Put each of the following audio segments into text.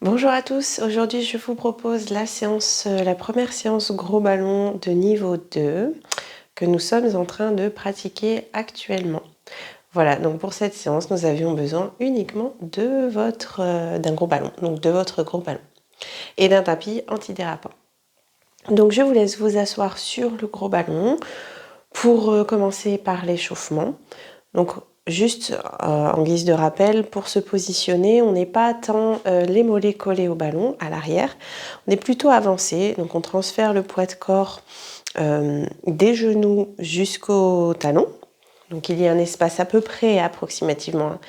Bonjour à tous, aujourd'hui je vous propose la première séance gros ballon de niveau 2 que nous sommes en train de pratiquer actuellement. Voilà, donc pour cette séance, nous avions besoin uniquement de d'un gros ballon, donc de votre gros ballon et d'un tapis antidérapant. Donc je vous laisse vous asseoir sur le gros ballon pour commencer par l'échauffement. Donc juste en guise de rappel, pour se positionner, on n'est pas tant les mollets collés au ballon à l'arrière, on est plutôt avancé, donc on transfère le poids de corps des genoux jusqu'au talon. Donc il y a un espace à peu près approximativement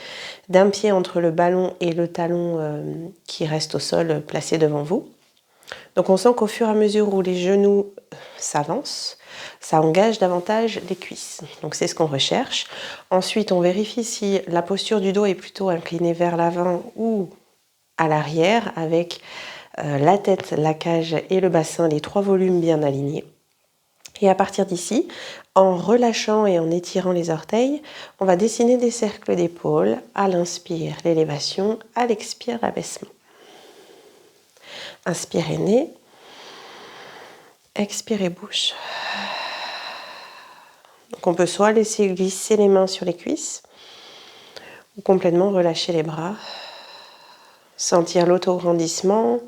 d'un pied entre le ballon et le talon qui reste au sol placé devant vous. Donc on sent qu'au fur et à mesure où les genoux s'avancent, ça engage davantage les cuisses. Donc c'est ce qu'on recherche. Ensuite, on vérifie si la posture du dos est plutôt inclinée vers l'avant ou à l'arrière avec la tête, la cage et le bassin, les trois volumes bien alignés. Et à partir d'ici, en relâchant et en étirant les orteils, on va dessiner des cercles d'épaules. À l'inspire, l'élévation. À l'expire, l'abaissement. Inspirez nez. Expirez bouche. Donc on peut soit laisser glisser les mains sur les cuisses ou complètement relâcher les bras. Sentir l'autograndissement,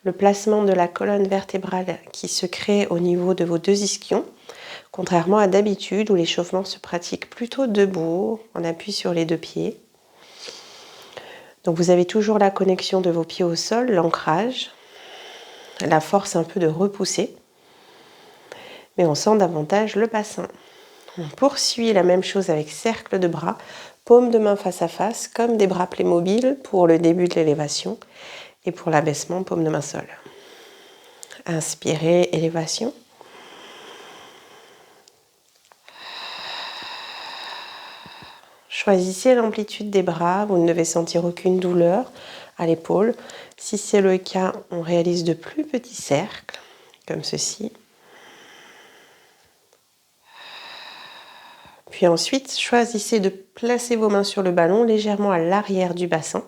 le placement de la colonne vertébrale qui se crée au niveau de vos deux ischions, contrairement à d'habitude où l'échauffement se pratique plutôt debout, on appuie sur les deux pieds. Donc vous avez toujours la connexion de vos pieds au sol, l'ancrage, la force un peu de repousser, mais on sent davantage le bassin. On poursuit la même chose avec cercle de bras, paume de main face à face, comme des bras Playmobil pour le début de l'élévation et pour l'abaissement, paume de main sol. Inspirez, élévation. Choisissez l'amplitude des bras, vous ne devez sentir aucune douleur à l'épaule. Si c'est le cas, on réalise de plus petits cercles, comme ceci. Puis ensuite, choisissez de placer vos mains sur le ballon, légèrement à l'arrière du bassin.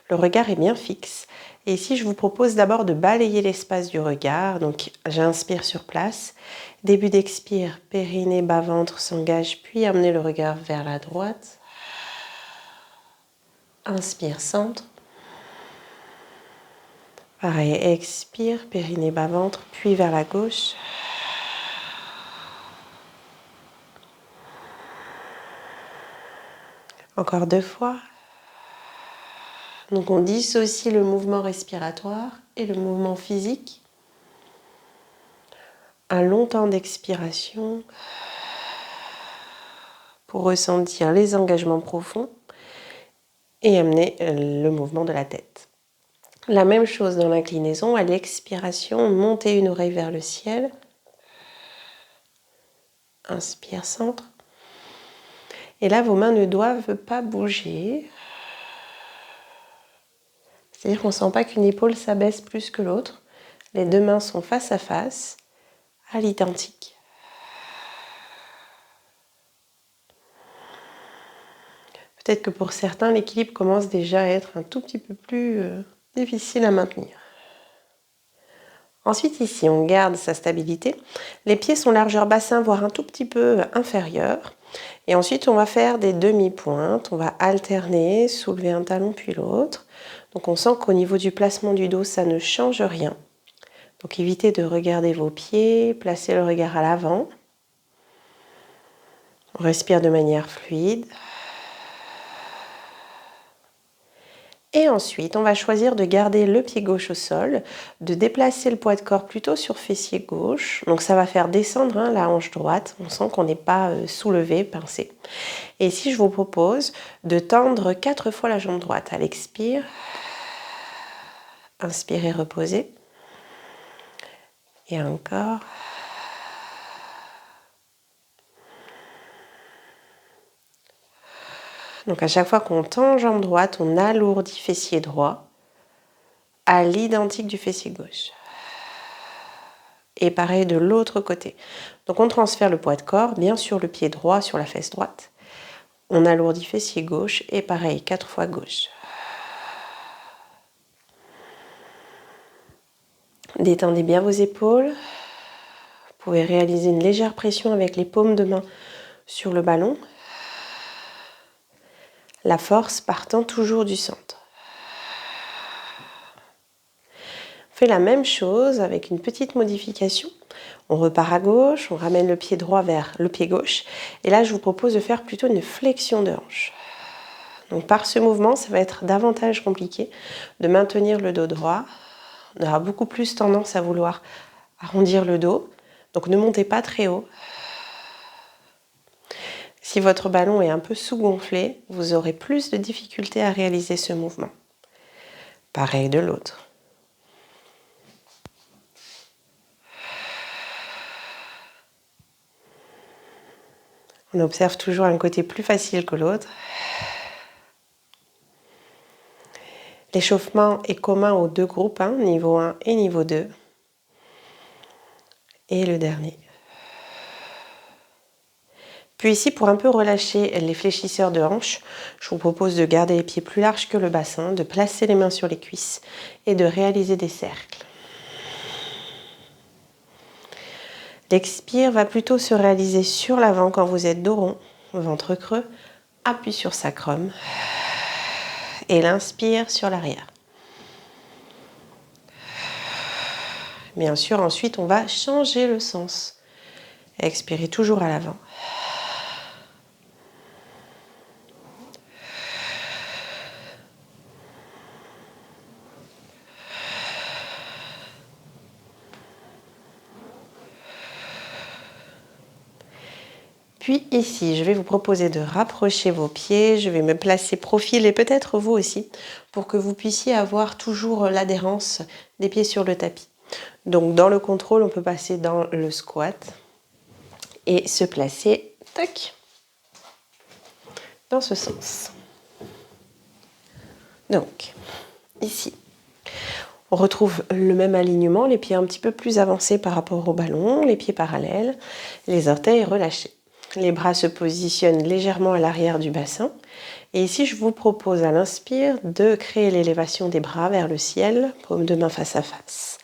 Le regard est bien fixe. Et ici, je vous propose d'abord de balayer l'espace du regard. Donc, j'inspire sur place. Début d'expire, périnée, bas-ventre s'engage, puis amenez le regard vers la droite. Inspire, centre. Pareil, expire, périnée, bas-ventre, puis vers la gauche. Encore 2 fois. Donc on dissocie le mouvement respiratoire et le mouvement physique. Un long temps d'expiration pour ressentir les engagements profonds et amener le mouvement de la tête. La même chose dans l'inclinaison, à l'expiration, montez une oreille vers le ciel. Inspire, centre. Et là, vos mains ne doivent pas bouger. C'est-à-dire qu'on ne sent pas qu'une épaule s'abaisse plus que l'autre. Les deux mains sont face à face, à l'identique. Peut-être que pour certains, l'équilibre commence déjà à être un tout petit peu plus difficile à maintenir. Ensuite, ici, on garde sa stabilité. Les pieds sont largeur bassin, voire un tout petit peu inférieur. Et ensuite, on va faire des demi-pointes. On va alterner, soulever un talon puis l'autre. Donc, on sent qu'au niveau du placement du dos, ça ne change rien. Donc, évitez de regarder vos pieds, placez le regard à l'avant. On respire de manière fluide. Et ensuite, on va choisir de garder le pied gauche au sol, de déplacer le poids de corps plutôt sur fessier gauche. Donc ça va faire descendre la hanche droite. On sent qu'on n'est pas soulevé, pincé. Et ici, je vous propose de tendre 4 fois la jambe droite. À l'expire, inspirez, reposez. Et encore. Donc à chaque fois qu'on tend jambe droite, on alourdit fessier droit à l'identique du fessier gauche. Et pareil de l'autre côté. Donc on transfère le poids de corps, bien sûr le pied droit sur la fesse droite. On alourdit fessier gauche et pareil, 4 fois gauche. Détendez bien vos épaules. Vous pouvez réaliser une légère pression avec les paumes de main sur le ballon. La force partant toujours du centre. On fait la même chose avec une petite modification. On repart à gauche, on ramène le pied droit vers le pied gauche. Et là, je vous propose de faire plutôt une flexion de hanche. Donc par ce mouvement, ça va être davantage compliqué de maintenir le dos droit. On aura beaucoup plus tendance à vouloir arrondir le dos. Donc ne montez pas très haut. Si votre ballon est un peu sous-gonflé, vous aurez plus de difficultés à réaliser ce mouvement. Pareil de l'autre. On observe toujours un côté plus facile que l'autre. L'échauffement est commun aux deux groupes, niveau 1 et niveau 2. Et le dernier. Puis ici, pour un peu relâcher les fléchisseurs de hanches, je vous propose de garder les pieds plus larges que le bassin, de placer les mains sur les cuisses et de réaliser des cercles. L'expire va plutôt se réaliser sur l'avant quand vous êtes dos rond, ventre creux, appui sur sacrum. Et l'inspire sur l'arrière. Bien sûr, ensuite, on va changer le sens. Expirez toujours à l'avant. Puis ici, je vais vous proposer de rapprocher vos pieds. Je vais me placer profil et peut-être vous aussi pour que vous puissiez avoir toujours l'adhérence des pieds sur le tapis. Donc dans le contrôle, on peut passer dans le squat et se placer, tac, dans ce sens. Donc, ici, on retrouve le même alignement, les pieds un petit peu plus avancés par rapport au ballon, les pieds parallèles, les orteils relâchés. Les bras se positionnent légèrement à l'arrière du bassin. Et ici, je vous propose à l'inspire de créer l'élévation des bras vers le ciel, paumes de main face à face.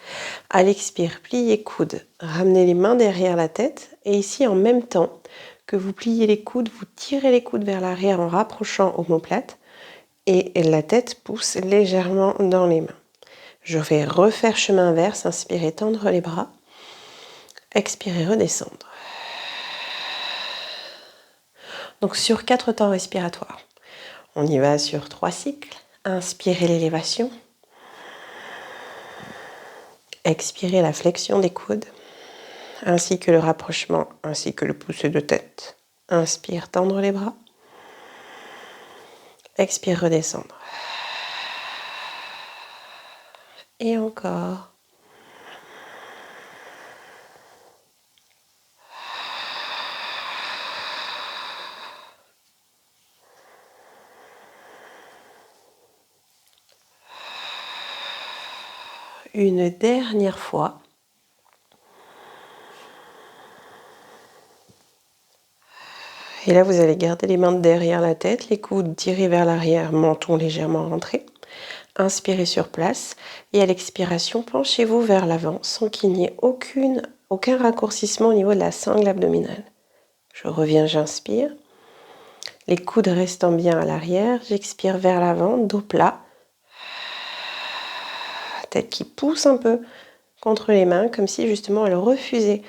À l'expire, pliez coudes, ramenez les mains derrière la tête. Et ici, en même temps que vous pliez les coudes, vous tirez les coudes vers l'arrière en rapprochant omoplate. Et la tête pousse légèrement dans les mains. Je vais refaire chemin inverse, inspirez, tendre les bras. Expirez, redescendre. Donc sur 4 temps respiratoires. On y va sur 3 cycles. Inspirez l'élévation. Expirez la flexion des coudes, ainsi que le rapprochement, ainsi que le poussé de tête. Inspire, tendre les bras. Expire, redescendre. Et encore. Une dernière fois. Et là, vous allez garder les mains derrière la tête, les coudes tirés vers l'arrière, menton légèrement rentré. Inspirez sur place et à l'expiration, penchez-vous vers l'avant sans qu'il n'y ait aucun raccourcissement au niveau de la sangle abdominale. Je reviens, j'inspire. Les coudes restant bien à l'arrière, j'expire vers l'avant, dos plat. Tête qui pousse un peu contre les mains, comme si justement elle refusait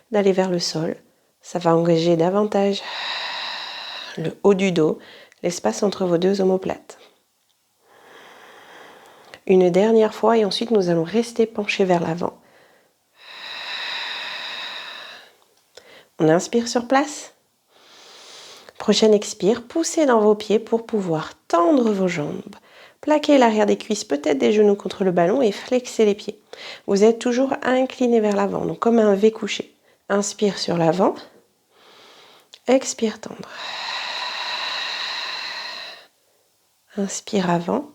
d'aller vers le sol. Ça va engager davantage le haut du dos, l'espace entre vos deux omoplates. Une dernière fois et ensuite nous allons rester penchés vers l'avant. On inspire sur place. Prochaine expire, poussez dans vos pieds pour pouvoir tendre vos jambes. Plaquez l'arrière des cuisses, peut-être des genoux contre le ballon et flexez les pieds. Vous êtes toujours incliné vers l'avant, donc comme un V couché. Inspire sur l'avant. Expire, tendre. Inspire avant.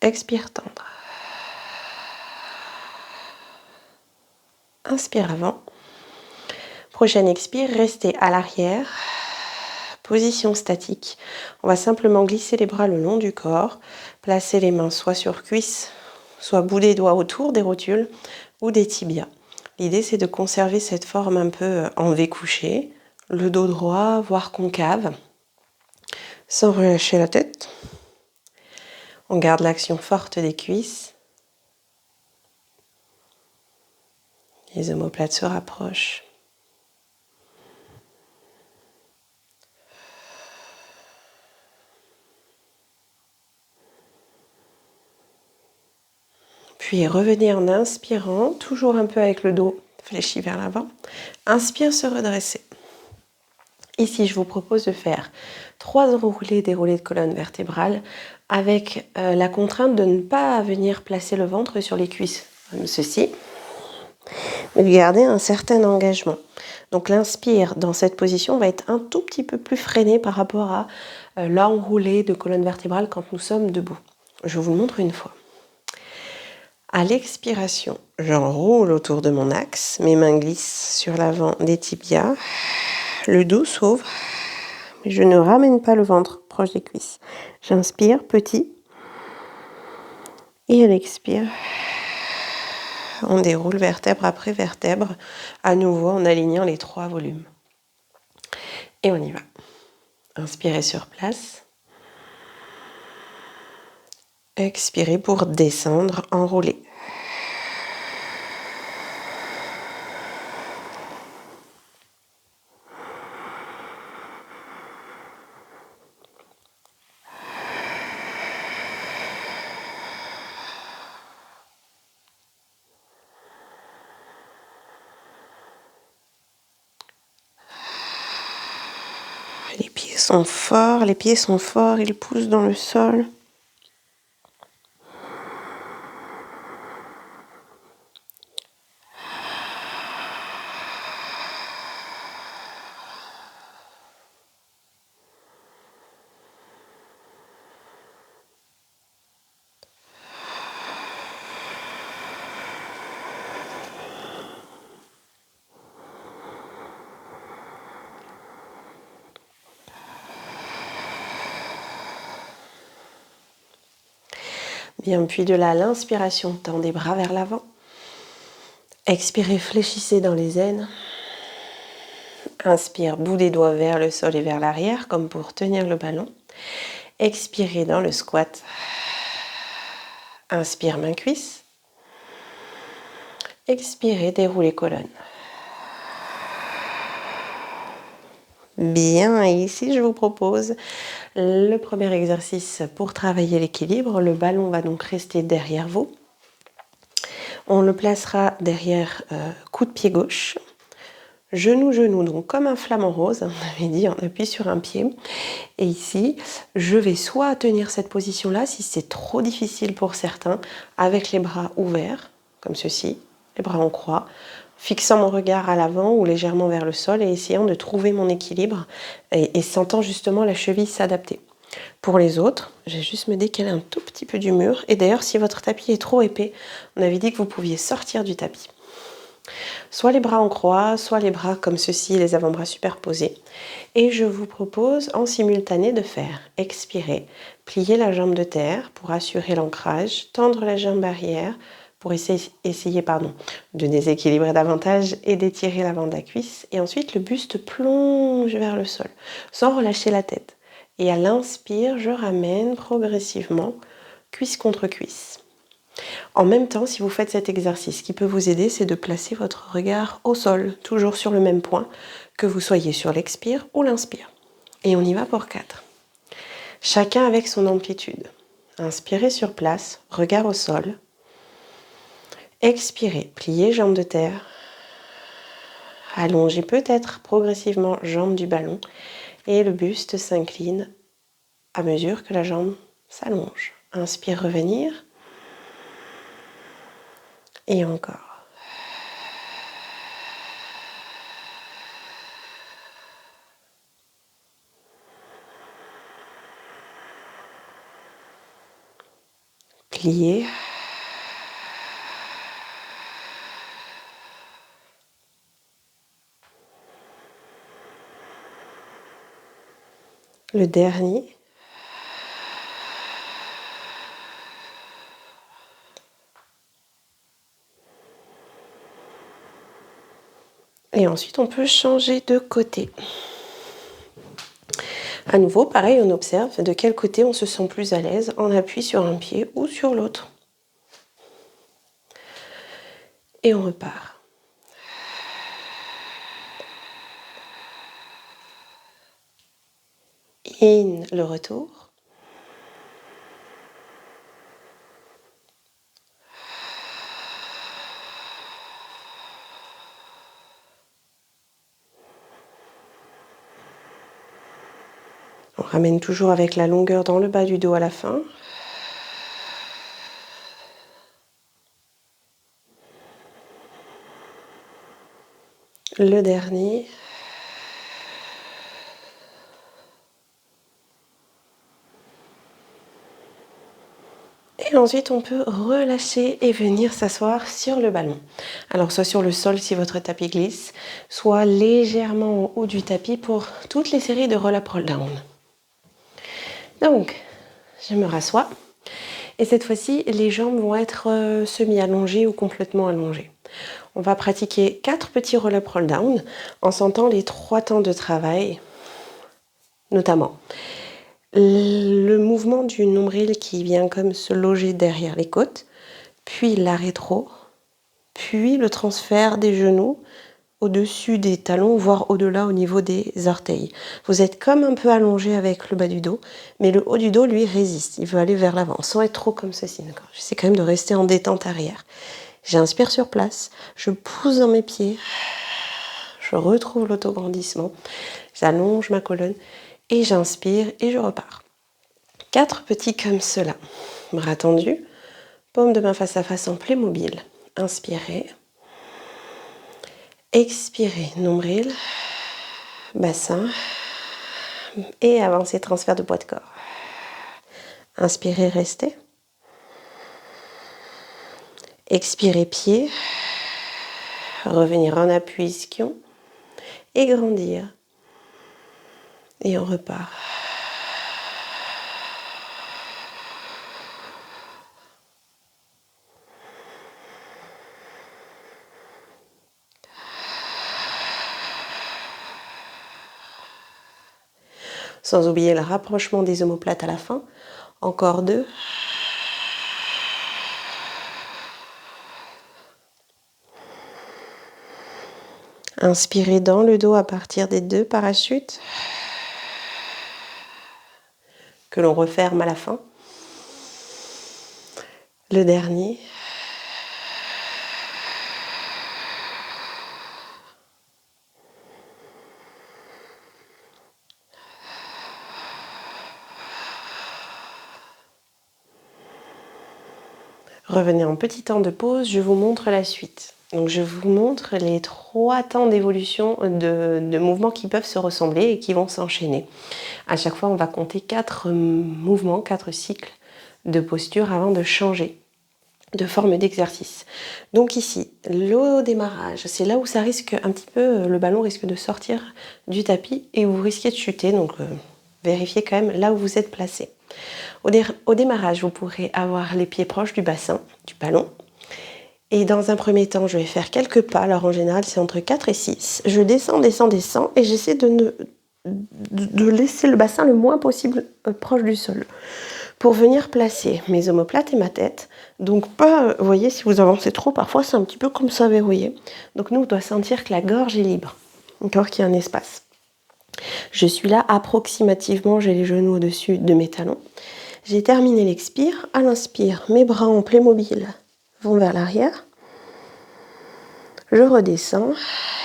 Expire, tendre. Inspire avant. Prochaine expire, restez à l'arrière. Position statique. On va simplement glisser les bras le long du corps. Placer les mains soit sur cuisse, soit bout des doigts autour des rotules ou des tibias. L'idée, c'est de conserver cette forme un peu en V couché, le dos droit, voire concave, sans relâcher la tête. On garde l'action forte des cuisses. Les omoplates se rapprochent. Puis revenez en inspirant, toujours un peu avec le dos fléchi vers l'avant. Inspire, se redresser. Ici, je vous propose de faire 3 enroulés, déroulés de colonne vertébrale avec la contrainte de ne pas venir placer le ventre sur les cuisses, comme ceci, mais de garder un certain engagement. Donc l'inspire dans cette position va être un tout petit peu plus freiné par rapport à l'enroulé de colonne vertébrale quand nous sommes debout. Je vous le montre une fois. À l'expiration, j'enroule autour de mon axe, mes mains glissent sur l'avant des tibias, le dos s'ouvre, mais je ne ramène pas le ventre proche des cuisses. J'inspire petit et à l'expire, on déroule vertèbre après vertèbre, à nouveau en alignant les 3 volumes. Et on y va. Inspirez sur place. Expirez pour descendre, enrouler. Les pieds sont forts, ils poussent dans le sol. Bien, puis de là, l'inspiration, tendez bras vers l'avant. Expirez, fléchissez dans les aines. Inspire, bout des doigts vers le sol et vers l'arrière, comme pour tenir le ballon. Expirez dans le squat. Inspire, main cuisse. Expirez, déroulez colonne. Bien, et ici je vous propose le premier exercice pour travailler l'équilibre. Le ballon va donc rester derrière vous. On le placera derrière coup de pied gauche. Genou, genou, donc comme un flamant rose, on avait dit, on appuie sur un pied. Et ici, je vais soit tenir cette position-là, si c'est trop difficile pour certains, avec les bras ouverts, comme ceci, les bras en croix, fixant mon regard à l'avant ou légèrement vers le sol et essayant de trouver mon équilibre et sentant justement la cheville s'adapter. Pour les autres, je vais juste me décaler un tout petit peu du mur. Et d'ailleurs, si votre tapis est trop épais, on avait dit que vous pouviez sortir du tapis. Soit les bras en croix, soit les bras comme ceci, les avant-bras superposés. Et je vous propose en simultané de faire expirer, plier la jambe de terre pour assurer l'ancrage, tendre la jambe arrière pour essayer de déséquilibrer davantage et d'étirer l'avant de la cuisse. Et ensuite, le buste plonge vers le sol sans relâcher la tête. Et à l'inspire, je ramène progressivement cuisse contre cuisse. En même temps, si vous faites cet exercice, ce qui peut vous aider, c'est de placer votre regard au sol, toujours sur le même point, que vous soyez sur l'expire ou l'inspire. Et on y va pour 4. Chacun avec son amplitude. Inspirez sur place, regard au sol. Expirez, pliez jambes de terre. Allongez peut-être progressivement jambes du ballon. Et le buste s'incline à mesure que la jambe s'allonge. Inspire, revenir. Et encore. Plier. Le dernier. Et ensuite, on peut changer de côté. À nouveau, pareil, on observe de quel côté on se sent plus à l'aise. On appuie sur un pied ou sur l'autre. Et on repart. In, le retour. On ramène toujours avec la longueur dans le bas du dos à la fin. Le dernier. Et ensuite, on peut relâcher et venir s'asseoir sur le ballon. Alors, soit sur le sol si votre tapis glisse, soit légèrement en haut du tapis pour toutes les séries de roll-up, roll-down. Donc, je me rassois. Et cette fois-ci, les jambes vont être semi-allongées ou complètement allongées. On va pratiquer 4 petits roll-up, roll-down en sentant les 3 temps de travail, notamment le mouvement du nombril qui vient comme se loger derrière les côtes, puis la rétro, puis le transfert des genoux au-dessus des talons, voire au-delà au niveau des orteils. Vous êtes comme un peu allongé avec le bas du dos, mais le haut du dos, lui, résiste. Il veut aller vers l'avant, sans être trop comme ceci. J'essaie quand même de rester en détente arrière. J'inspire sur place, je pousse dans mes pieds, je retrouve l'autograndissement, j'allonge ma colonne et j'inspire et je repars. 4 petits comme cela. Bras tendus, paume de main face à face en Playmobil. Inspirez. Expirez, nombril, bassin et avancez, transfert de poids de corps. Inspirez, restez. Expirez, pied. Revenir en appui, ischion. Et grandir. Et on repart. Sans oublier le rapprochement des omoplates à la fin. Encore 2. Inspirez dans le dos à partir des 2 parachutes. Que l'on referme à la fin. Le dernier. Revenez en petit temps de pause, je vous montre la suite. Donc je vous montre les 3 temps d'évolution de mouvements qui peuvent se ressembler et qui vont s'enchaîner. À chaque fois, on va compter 4 mouvements, 4 cycles de posture avant de changer de forme d'exercice. Donc ici, le démarrage, c'est là où ça risque un petit peu, le ballon risque de sortir du tapis et vous risquez de chuter. Donc vérifiez quand même là où vous êtes placé. Au démarrage, vous pourrez avoir les pieds proches du bassin, du ballon. Et dans un premier temps, je vais faire quelques pas. Alors en général, c'est entre 4 et 6. Je descends, descends, descends et j'essaie de laisser le bassin le moins possible proche du sol. Pour venir placer mes omoplates et ma tête. Donc pas, vous voyez, si vous avancez trop, parfois c'est un petit peu comme ça verrouillé. Donc nous, on doit sentir que la gorge est libre, encore qu'il y a un espace. Je suis là approximativement, j'ai les genoux au-dessus de mes talons. J'ai terminé l'expire. À l'inspire, mes bras en Playmobil vont vers l'arrière. Je redescends.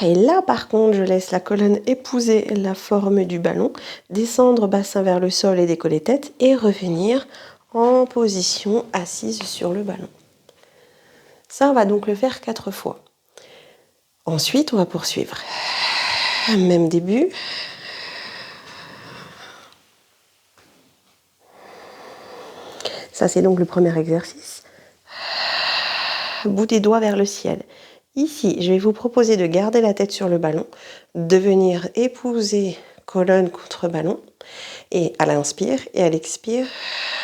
Et là, par contre, je laisse la colonne épouser la forme du ballon, descendre bassin vers le sol et décoller tête et revenir en position assise sur le ballon. Ça, on va donc le faire 4 fois. Ensuite, on va poursuivre. Même début. Ça, c'est donc le premier exercice. Bout des doigts vers le ciel. Ici, je vais vous proposer de garder la tête sur le ballon, de venir épouser colonne contre ballon, et à l'inspire et à l'expire,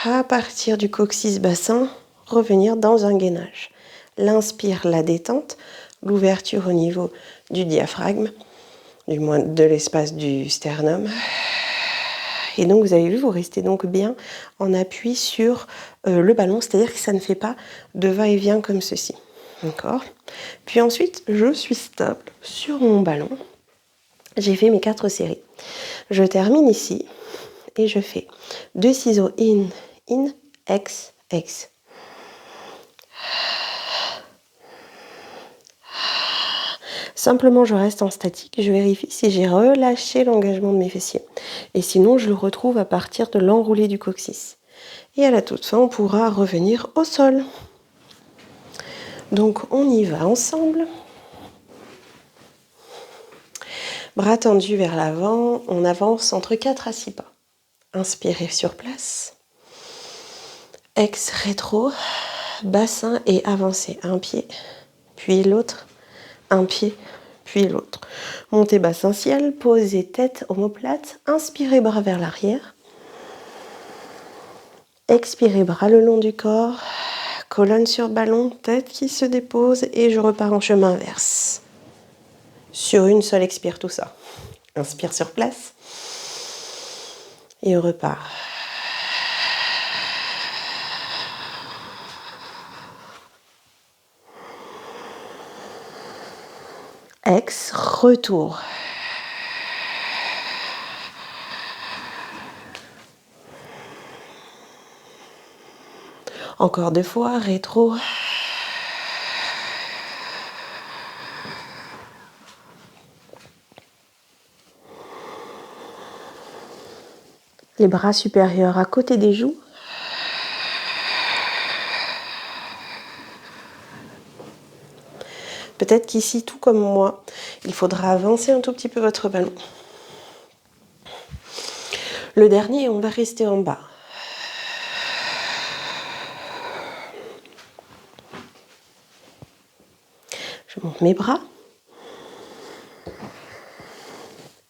à partir du coccyx bassin, revenir dans un gainage. L'inspire, la détente, l'ouverture au niveau du diaphragme, du moins de l'espace du sternum. Et donc vous avez vu, vous restez donc bien en appui sur le ballon, c'est-à-dire que ça ne fait pas de va-et-vient comme ceci. D'accord ? Puis ensuite, je suis stable sur mon ballon. J'ai fait mes 4 séries. Je termine ici et je fais 2 ciseaux in, ex, ex. Simplement, je reste en statique, je vérifie si j'ai relâché l'engagement de mes fessiers. Et sinon, je le retrouve à partir de l'enroulé du coccyx. Et à la toute fin, on pourra revenir au sol. Donc, on y va ensemble. Bras tendus vers l'avant, on avance entre 4 à 6 pas. Inspirez sur place. Ex, rétro, bassin et avancez. Un pied, puis l'autre. Un pied, puis l'autre. Montez bassin ciel, posez tête omoplate, inspirez bras vers l'arrière. Expirez bras le long du corps, colonne sur ballon, tête qui se dépose et je repars en chemin inverse. Sur une seule expire tout ça. Inspire sur place et on repart. Ex, retour. Encore 2 fois, rétro. Les bras supérieurs à côté des joues. Peut-être qu'ici, tout comme moi, il faudra avancer un tout petit peu votre ballon. Le dernier, on va rester en bas. Je monte mes bras.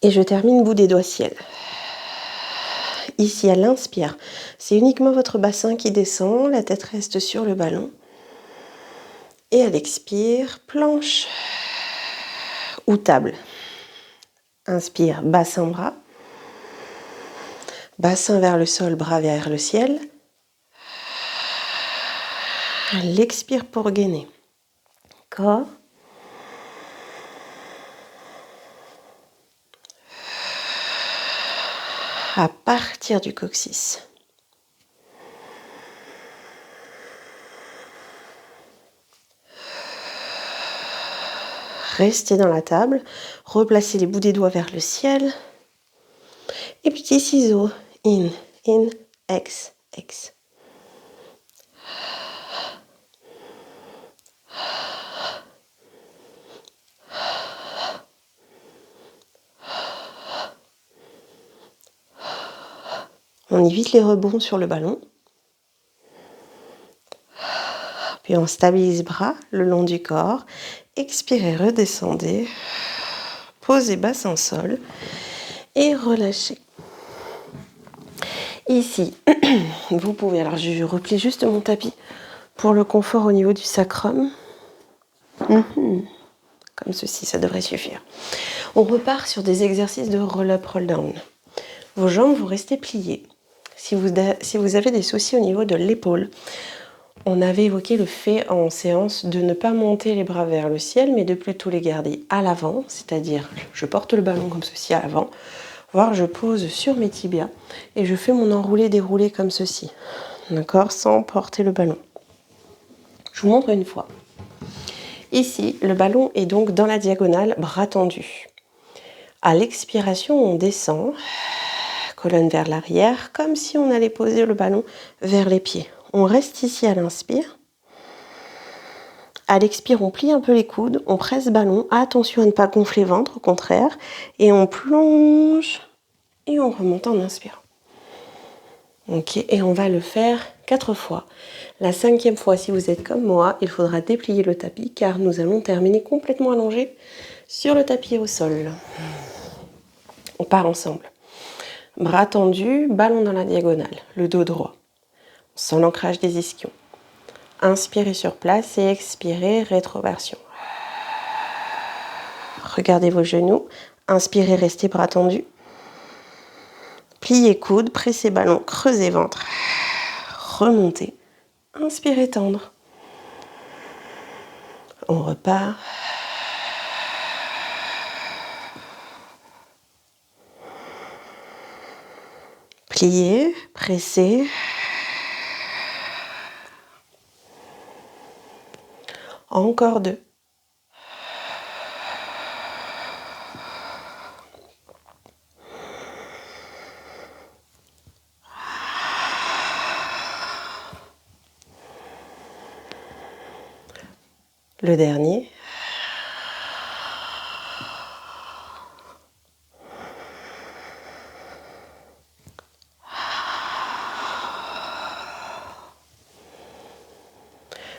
Et je termine bout des doigts ciel. Ici, à l'inspire, c'est uniquement votre bassin qui descend, la tête reste sur le ballon. Et à l'expire, planche ou table. Inspire, bassin, bras. Bassin vers le sol, bras vers le ciel. L'expire pour gainer. Corps. À partir du coccyx. Restez dans la table, replacez les bouts des doigts vers le ciel. Et petit ciseau, in, ex, ex. On évite les rebonds sur le ballon. Puis on stabilise bras le long du corps. Expirez, redescendez. Posez bassin sol. Et relâchez. Ici, vous pouvez... Alors je replie juste mon tapis pour le confort au niveau du sacrum. Comme ceci, ça devrait suffire. On repart sur des exercices de roll-up, roll-down. Vos jambes, vous restez pliées. Si vous avez des soucis au niveau de l'épaule, on avait évoqué le fait en séance de ne pas monter les bras vers le ciel, mais de plutôt les garder à l'avant, c'est-à-dire je porte le ballon comme ceci à l'avant, voire je pose sur mes tibias et je fais mon enroulé-déroulé comme ceci, d'accord, sans porter le ballon. Je vous montre une fois. Ici, le ballon est donc dans la diagonale, bras tendus. À l'expiration, on descend, colonne vers l'arrière, comme si on allait poser le ballon vers les pieds. On reste ici à l'inspire. À l'expire, on plie un peu les coudes, on presse ballon. Attention à ne pas gonfler ventre, au contraire. Et on plonge et on remonte en inspirant. Ok, et on va le faire 4 fois. La 5e fois, si vous êtes comme moi, il faudra déplier le tapis car nous allons terminer complètement allongé sur le tapis au sol. On part ensemble. Bras tendus, ballon dans la diagonale, le dos droit. Sans l'ancrage des ischions. Inspirez sur place et expirez, rétroversion. Regardez vos genoux. Inspirez, restez bras tendus. Pliez coudes, pressez ballon, creusez ventre. Remontez. Inspirez, tendre. On repart. Pliez, pressez. Encore 2. Le dernier.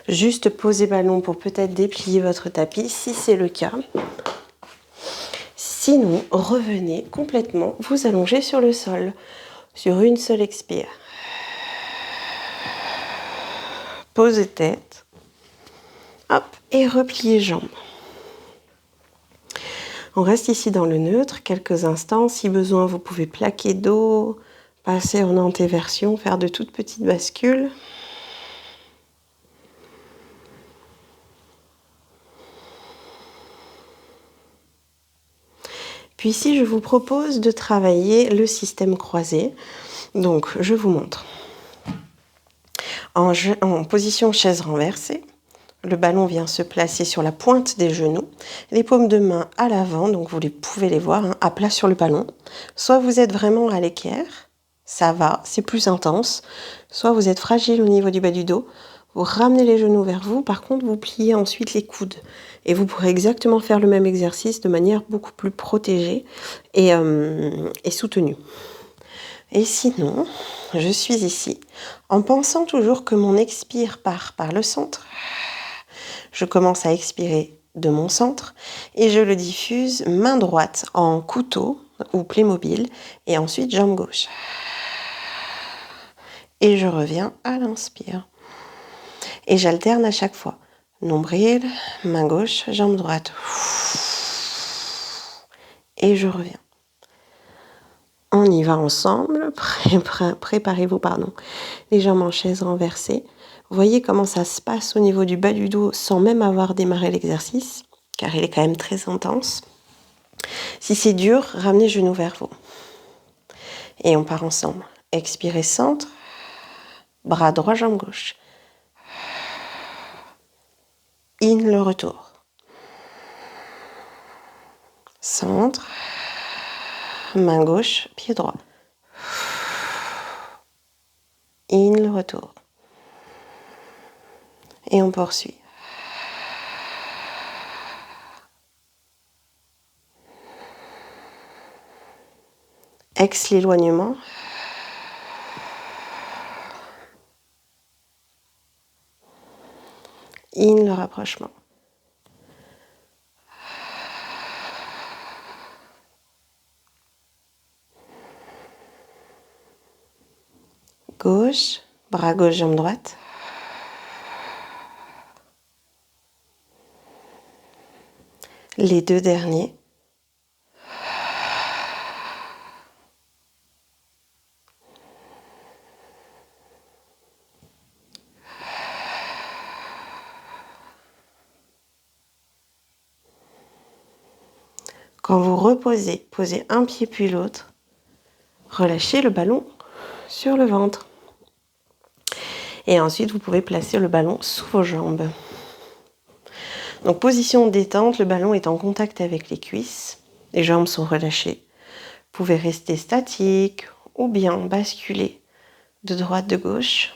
Juste posez ballon pour peut-être déplier votre tapis si c'est le cas. Sinon, revenez complètement vous allonger sur le sol, sur une seule expire. Posez tête. Hop, et repliez jambes. On reste ici dans le neutre quelques instants. Si besoin, vous pouvez plaquer dos, passer en antéversion, faire de toutes petites bascules. Puis ici, je vous propose de travailler le système croisé. Donc, je vous montre. En position chaise renversée, le ballon vient se placer sur la pointe des genoux, les paumes de main à l'avant, donc vous pouvez les voir, à plat sur le ballon. Soit vous êtes vraiment à l'équerre, ça va, c'est plus intense. Soit vous êtes fragile au niveau du bas du dos, vous ramenez les genoux vers vous, par contre vous pliez ensuite les coudes. Et vous pourrez exactement faire le même exercice de manière beaucoup plus protégée et soutenue. Et sinon, je suis ici en pensant toujours que mon expire part par le centre. Je commence à expirer de mon centre et je le diffuse main droite en couteau ou Playmobil et ensuite jambe gauche. Et je reviens à l'inspire. Et j'alterne à chaque fois. Nombril, main gauche, jambe droite. Et je reviens. On y va ensemble. Préparez-vous, les jambes en chaise renversée. Voyez comment ça se passe au niveau du bas du dos sans même avoir démarré l'exercice, car il est quand même très intense. Si c'est dur, ramenez genoux vers vous. Et on part ensemble. Expirez, centre. Bras droit, jambe gauche. In, le retour. Centre. Main gauche, pied droit. In, le retour. Et on poursuit. Ex l'éloignement. In, le rapprochement. Gauche, bras gauche, jambe droite. Les deux derniers. Quand vous reposez, posez un pied puis l'autre. Relâchez le ballon sur le ventre. Et ensuite, vous pouvez placer le ballon sous vos jambes. Donc, position détente, le ballon est en contact avec les cuisses. Les jambes sont relâchées. Vous pouvez rester statique ou bien basculer de droite, de gauche.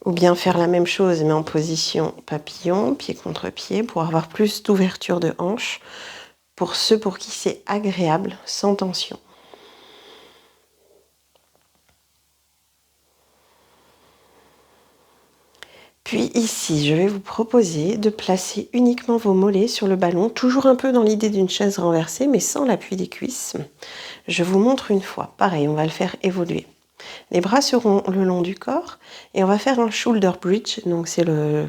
Ou bien faire la même chose mais en position papillon, pied contre pied, pour avoir plus d'ouverture de hanche. Pour ceux pour qui c'est agréable, sans tension. Puis ici, je vais vous proposer de placer uniquement vos mollets sur le ballon, toujours un peu dans l'idée d'une chaise renversée, mais sans l'appui des cuisses. Je vous montre une fois. Pareil, on va le faire évoluer. Les bras seront le long du corps et on va faire un shoulder bridge, donc c'est le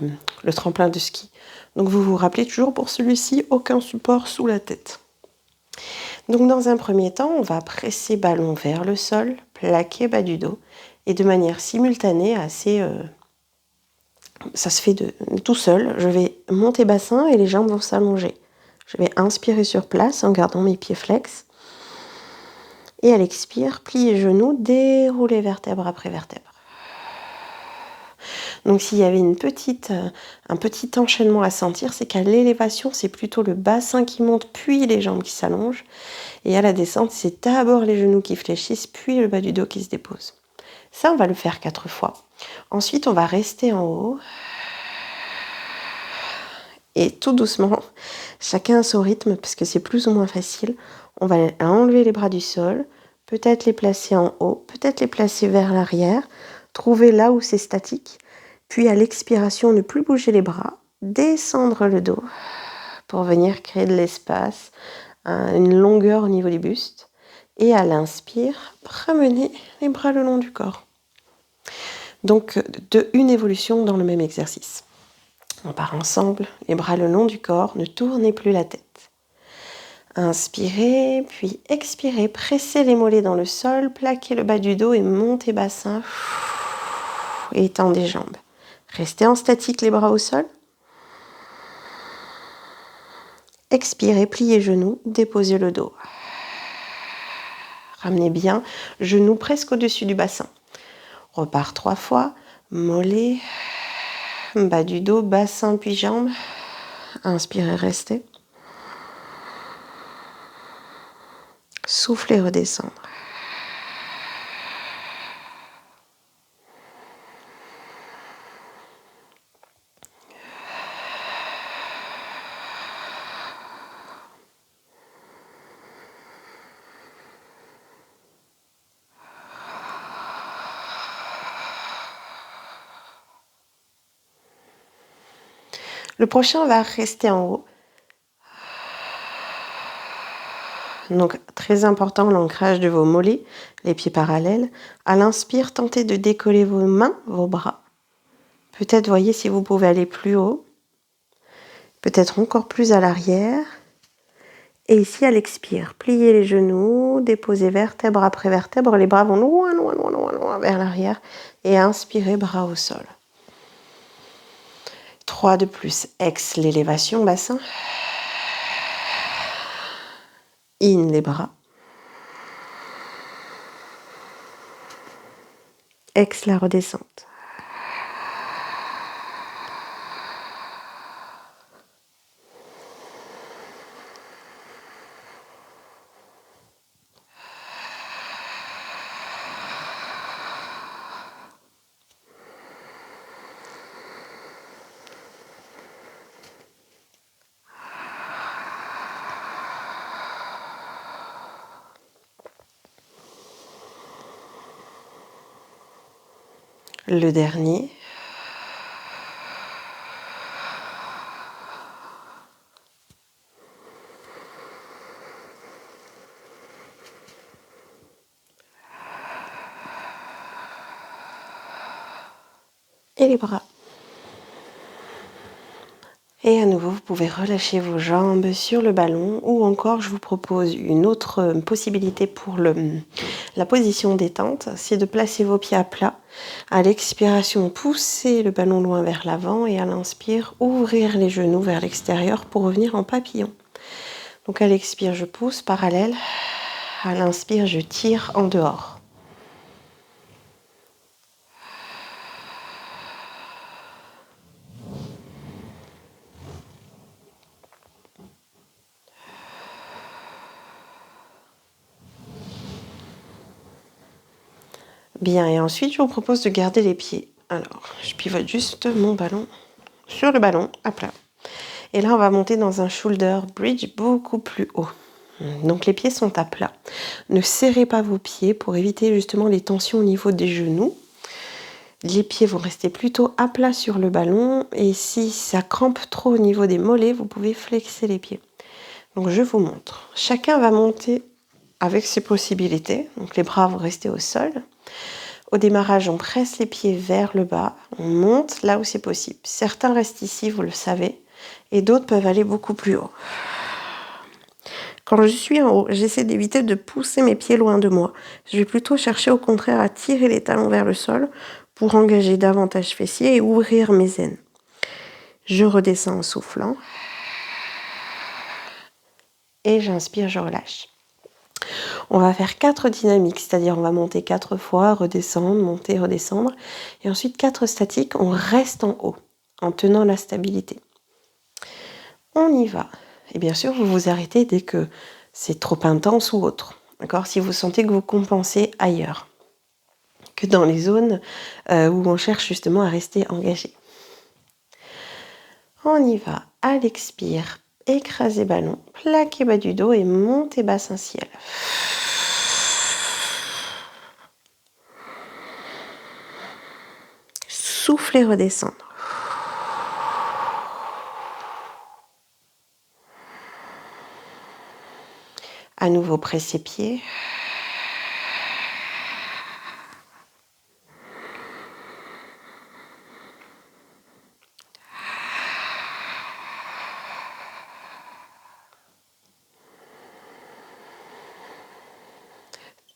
tremplin de ski. Donc vous vous rappelez toujours pour celui-ci, aucun support sous la tête. Donc dans un premier temps, on va presser ballon vers le sol, plaquer bas du dos et de manière simultanée, ça se fait tout seul. Je vais monter bassin et les jambes vont s'allonger. Je vais inspirer sur place en gardant mes pieds flex. Et à l'expire, plier genoux, dérouler vertèbre après vertèbre. Donc s'il y avait un petit enchaînement à sentir, c'est qu'à l'élévation, c'est plutôt le bassin qui monte, puis les jambes qui s'allongent. Et à la descente, c'est d'abord les genoux qui fléchissent, puis le bas du dos qui se dépose. Ça, on va le faire 4 fois. Ensuite, on va rester en haut. Et tout doucement, chacun à son rythme, parce que c'est plus ou moins facile, on va enlever les bras du sol, peut-être les placer en haut, peut-être les placer vers l'arrière, trouver là où c'est statique, puis à l'expiration, ne plus bouger les bras, descendre le dos pour venir créer de l'espace, une longueur au niveau du buste. Et à l'inspire, ramener les bras le long du corps. Donc, une évolution dans le même exercice. On part ensemble, les bras le long du corps, ne tournez plus la tête. Inspirez, puis expirez, pressez les mollets dans le sol, plaquez le bas du dos et montez bassin. Et étendez les jambes. Restez en statique, les bras au sol. Expirez, pliez genoux, déposez le dos. Ramenez bien, genoux presque au-dessus du bassin. Repart 3 fois, mollets, bas du dos, bassin puis jambes. Inspirez, restez. Soufflez, redescendre. Le prochain va rester en haut. Donc, très important, l'ancrage de vos mollets, les pieds parallèles. À l'inspire, tentez de décoller vos mains, vos bras. Peut-être, voyez si vous pouvez aller plus haut. Peut-être encore plus à l'arrière. Et ici, à l'expire, pliez les genoux, déposez vertèbre après vertèbre. Les bras vont loin, loin, loin, loin, loin vers l'arrière. Et inspirez, bras au sol. 3 de plus. Ex, l'élévation, bassin. In, les bras. Ex, la redescente. Le dernier. Et les bras. Et à nouveau, vous pouvez relâcher vos jambes sur le ballon ou encore, je vous propose une autre possibilité pour la position détente, c'est de placer vos pieds à plat. À l'expiration, poussez le ballon loin vers l'avant et à l'inspire, ouvrir les genoux vers l'extérieur pour revenir en papillon. Donc à l'expire, je pousse parallèle. À l'inspire, je tire en dehors. Bien, et ensuite, je vous propose de garder les pieds. Alors, je pivote juste mon ballon sur le ballon, à plat. Et là, on va monter dans un shoulder bridge beaucoup plus haut. Donc, les pieds sont à plat. Ne serrez pas vos pieds pour éviter justement les tensions au niveau des genoux. Les pieds vont rester plutôt à plat sur le ballon. Et si ça crampe trop au niveau des mollets, vous pouvez flexer les pieds. Donc, je vous montre. Chacun va monter avec ses possibilités. Donc, les bras vont rester au sol. Au démarrage, on presse les pieds vers le bas, on monte là où c'est possible. Certains restent ici, vous le savez, et d'autres peuvent aller beaucoup plus haut. Quand je suis en haut, j'essaie d'éviter de pousser mes pieds loin de moi. Je vais plutôt chercher au contraire à tirer les talons vers le sol pour engager davantage fessiers et ouvrir mes aines. Je redescends en soufflant. Et j'inspire, je relâche. On va faire 4 dynamiques, c'est-à-dire on va monter 4 fois, redescendre, monter, redescendre. Et ensuite 4 statiques, on reste en haut, en tenant la stabilité. On y va. Et bien sûr, vous vous arrêtez dès que c'est trop intense ou autre. D'accord ? Si vous sentez que vous compensez ailleurs, que dans les zones où on cherche justement à rester engagé. On y va. À l'expire, écrasez ballon, plaquez bas du dos et montez bassin ciel. Soufflez, redescendre. À nouveau, pressez pieds.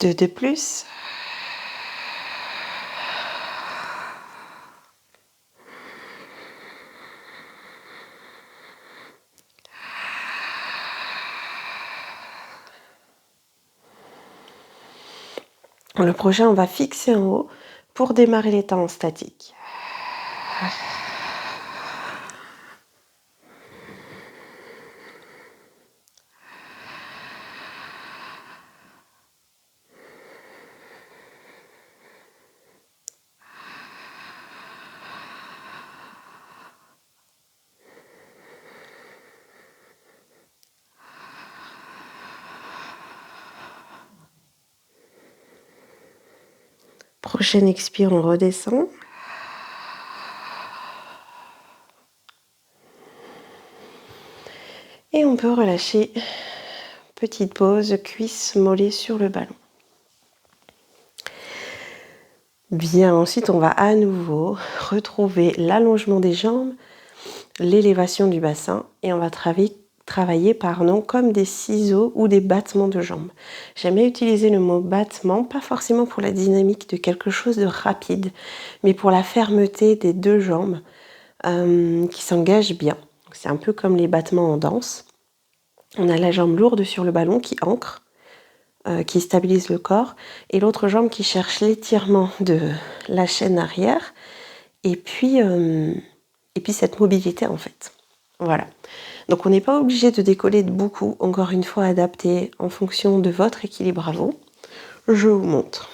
Deux de plus. Le prochain, on va fixer en haut pour démarrer les temps en statique. Prochaine expire, on redescend. Et on peut relâcher. Petite pause, cuisse, mollet sur le ballon. Bien, ensuite on va à nouveau retrouver l'allongement des jambes, l'élévation du bassin et on va travailler comme des ciseaux ou des battements de jambes. J'aime bien utiliser le mot battement, pas forcément pour la dynamique de quelque chose de rapide, mais pour la fermeté des deux jambes qui s'engagent bien. C'est un peu comme les battements en danse. On a la jambe lourde sur le ballon qui ancre, qui stabilise le corps, et l'autre jambe qui cherche l'étirement de la chaîne arrière, et puis cette mobilité en fait. Voilà. Donc on n'est pas obligé de décoller de beaucoup, encore une fois adapté en fonction de votre équilibre à vous. Je vous montre.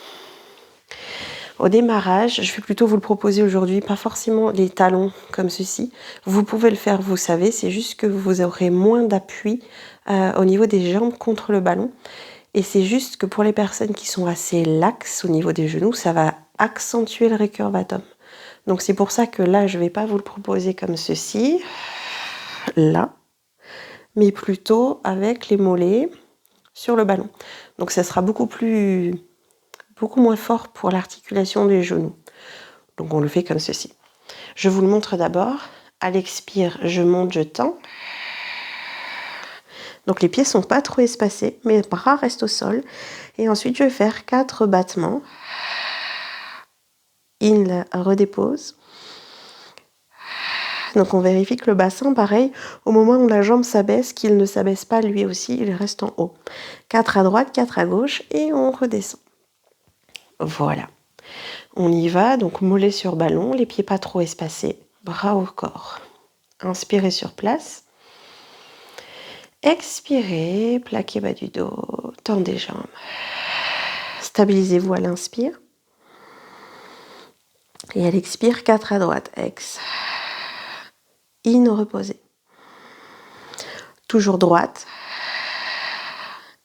Au démarrage, je vais plutôt vous le proposer aujourd'hui, pas forcément les talons comme ceci. Vous pouvez le faire, vous savez, c'est juste que vous aurez moins d'appui au niveau des jambes contre le ballon. Et c'est juste que pour les personnes qui sont assez laxes au niveau des genoux, ça va accentuer le récurvatum. Donc c'est pour ça que là, je ne vais pas vous le proposer comme ceci, là, mais plutôt avec les mollets sur le ballon. Donc ça sera beaucoup moins fort pour l'articulation des genoux. Donc on le fait comme ceci. Je vous le montre d'abord. À l'expire, je monte, je tends. Donc les pieds ne sont pas trop espacés, mes bras restent au sol. Et ensuite, je vais faire 4 battements. In, redépose. Donc on vérifie que le bassin, pareil, au moment où la jambe s'abaisse, qu'il ne s'abaisse pas lui aussi, il reste en haut. 4 à droite, 4 à gauche et on redescend. Voilà. On y va, donc mollet sur ballon, les pieds pas trop espacés, bras au corps. Inspirez sur place. Expirez, plaquez bas du dos, tendez jambes. Stabilisez-vous à l'inspire. Et à l'expire, 4 à droite, ex. In, reposez. Toujours droite.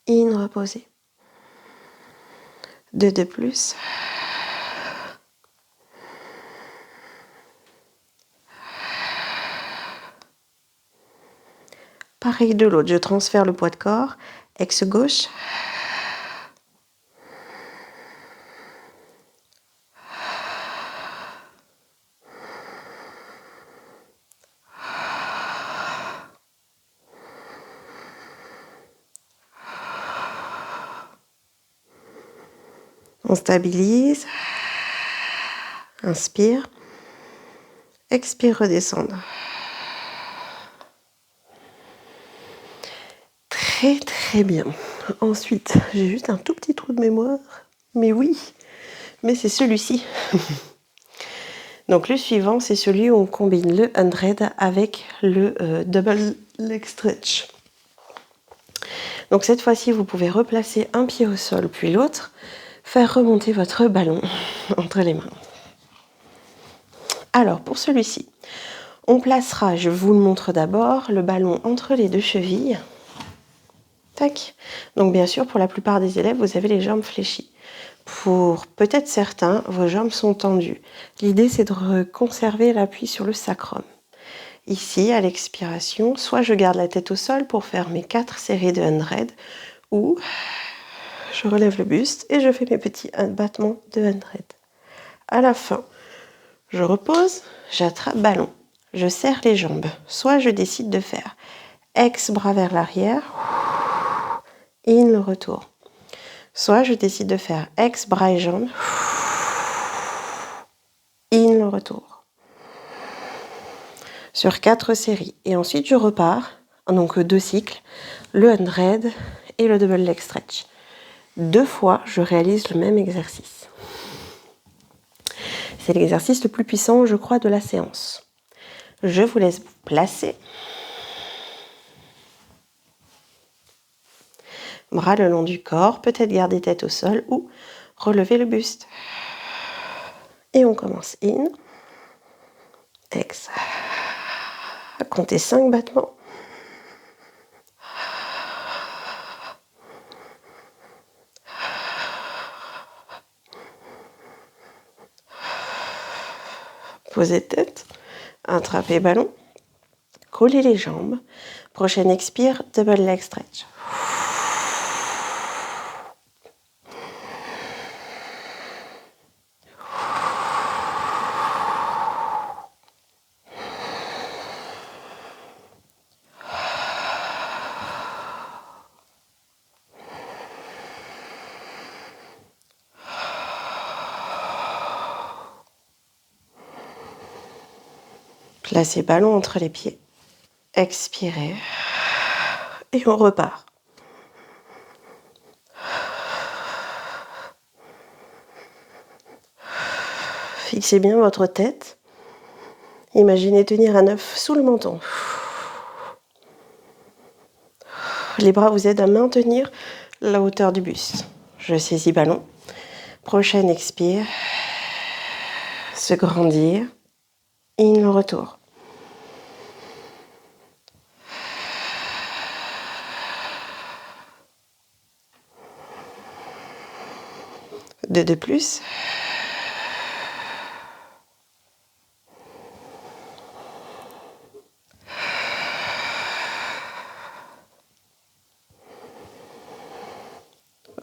In, reposez. 2 de plus. Pareil de l'autre, je transfère le poids de corps. Ex gauche. On stabilise. Inspire. Expire, redescendre. Très très bien. Ensuite, j'ai juste un tout petit trou de mémoire. Mais oui, mais c'est celui-ci. Donc le suivant, c'est celui où on combine le 100 avec le double leg stretch. Donc cette fois-ci, vous pouvez replacer un pied au sol puis l'autre, faire remonter votre ballon entre les mains. Alors pour celui-ci, on placera, je vous le montre d'abord, le ballon entre les deux chevilles. Tac. Donc bien sûr, pour la plupart des élèves, vous avez les jambes fléchies. Pour peut-être certains, vos jambes sont tendues. L'idée, c'est de conserver l'appui sur le sacrum. Ici, à l'expiration, soit je garde la tête au sol pour faire mes 4 séries de 100, ou je relève le buste et je fais mes petits battements de 100. À la fin, je repose, j'attrape ballon, je serre les jambes. Soit je décide de faire ex bras vers l'arrière, in le retour. Soit je décide de faire ex bras et jambes, in le retour. Sur 4 séries. Et ensuite, je repars, donc 2 cycles, le 100 et le double leg stretch. 2 fois, je réalise le même exercice. C'est l'exercice le plus puissant, je crois, de la séance. Je vous laisse vous placer. Bras le long du corps, peut-être garder tête au sol ou relever le buste. Et on commence in, ex. Comptez 5 battements. Posez tête, attrapez ballon, collez les jambes. Prochaine expire, double leg stretch. Placez ballon entre les pieds. Expirez. Et on repart. Fixez bien votre tête. Imaginez tenir un œuf sous le menton. Les bras vous aident à maintenir la hauteur du buste. Je saisis ballon. Prochaine expire. Se grandir. In le retour. Deux de plus.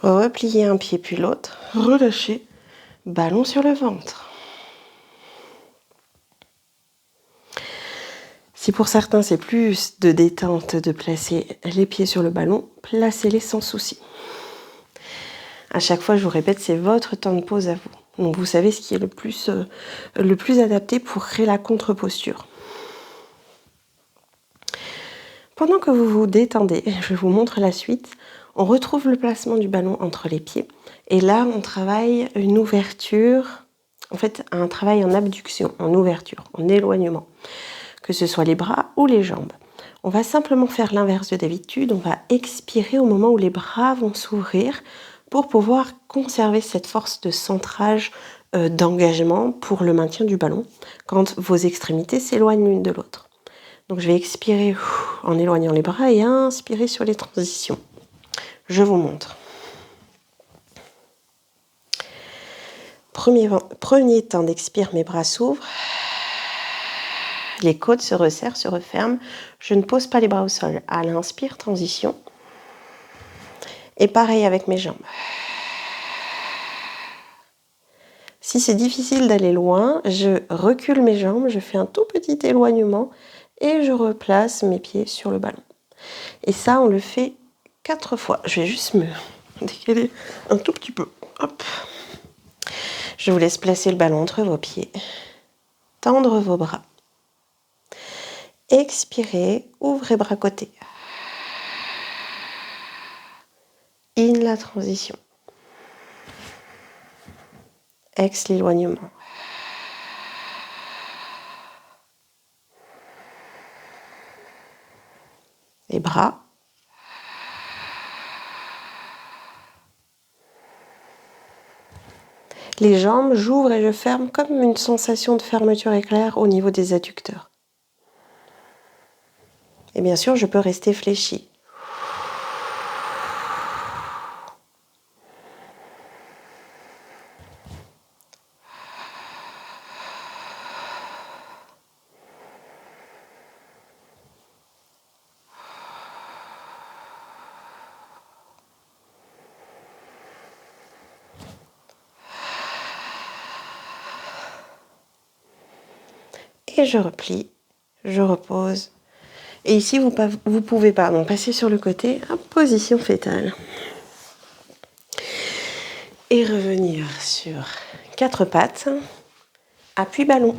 Repliez un pied puis l'autre. Relâchez. Ballon sur le ventre. Si pour certains c'est plus de détente de placer les pieds sur le ballon, placez-les sans souci. À chaque fois, je vous répète, c'est votre temps de pause à vous. Donc vous savez ce qui est le plus adapté pour créer la contre-posture. Pendant que vous vous détendez, je vous montre la suite. On retrouve le placement du ballon entre les pieds. Et là, on travaille une ouverture, en fait, un travail en abduction, en ouverture, en éloignement. Que ce soit les bras ou les jambes. On va simplement faire l'inverse de d'habitude. On va expirer au moment où les bras vont s'ouvrir pour pouvoir conserver cette force de centrage, d'engagement pour le maintien du ballon quand vos extrémités s'éloignent l'une de l'autre. Donc je vais expirer en éloignant les bras et inspirer sur les transitions. Je vous montre. Premier temps d'expire, mes bras s'ouvrent. Les côtes se resserrent, se referment. Je ne pose pas les bras au sol. À l'inspire, transition. Et pareil avec mes jambes. Si c'est difficile d'aller loin, je recule mes jambes, je fais un tout petit éloignement et je replace mes pieds sur le ballon. Et ça, on le fait 4 fois. Je vais juste me décaler un tout petit peu. Hop. Je vous laisse placer le ballon entre vos pieds, tendre vos bras. Expirez, ouvrez bras côté. In la transition. Ex l'éloignement. Les bras. Les jambes, j'ouvre et je ferme comme une sensation de fermeture éclair au niveau des adducteurs. Et bien sûr, je peux rester fléchi. Et je replie, je repose. Et ici, vous pouvez passer sur le côté en position fétale. Et revenir sur 4 pattes, appui ballon.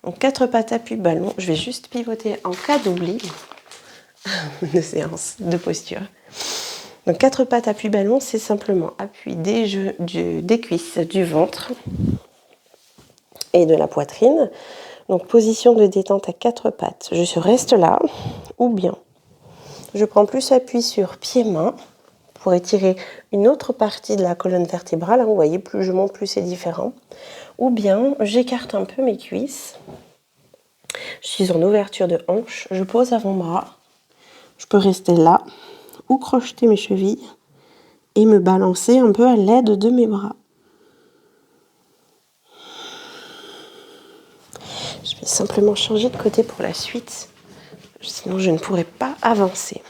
Donc 4 pattes, appui ballon. Je vais juste pivoter en cas d'oubli de séance, de posture. Donc 4 pattes, appui ballon, c'est simplement appui des cuisses, du ventre et de la poitrine. Donc position de détente à 4 pattes. Je reste là, ou bien je prends plus appui sur pieds-mains pour étirer une autre partie de la colonne vertébrale. Vous voyez, plus je monte, plus c'est différent. Ou bien j'écarte un peu mes cuisses. Je suis en ouverture de hanche. Je pose avant-bras. Je peux rester là ou crocheter mes chevilles et me balancer un peu à l'aide de mes bras. Je vais simplement changer de côté pour la suite. Sinon, je ne pourrais pas avancer.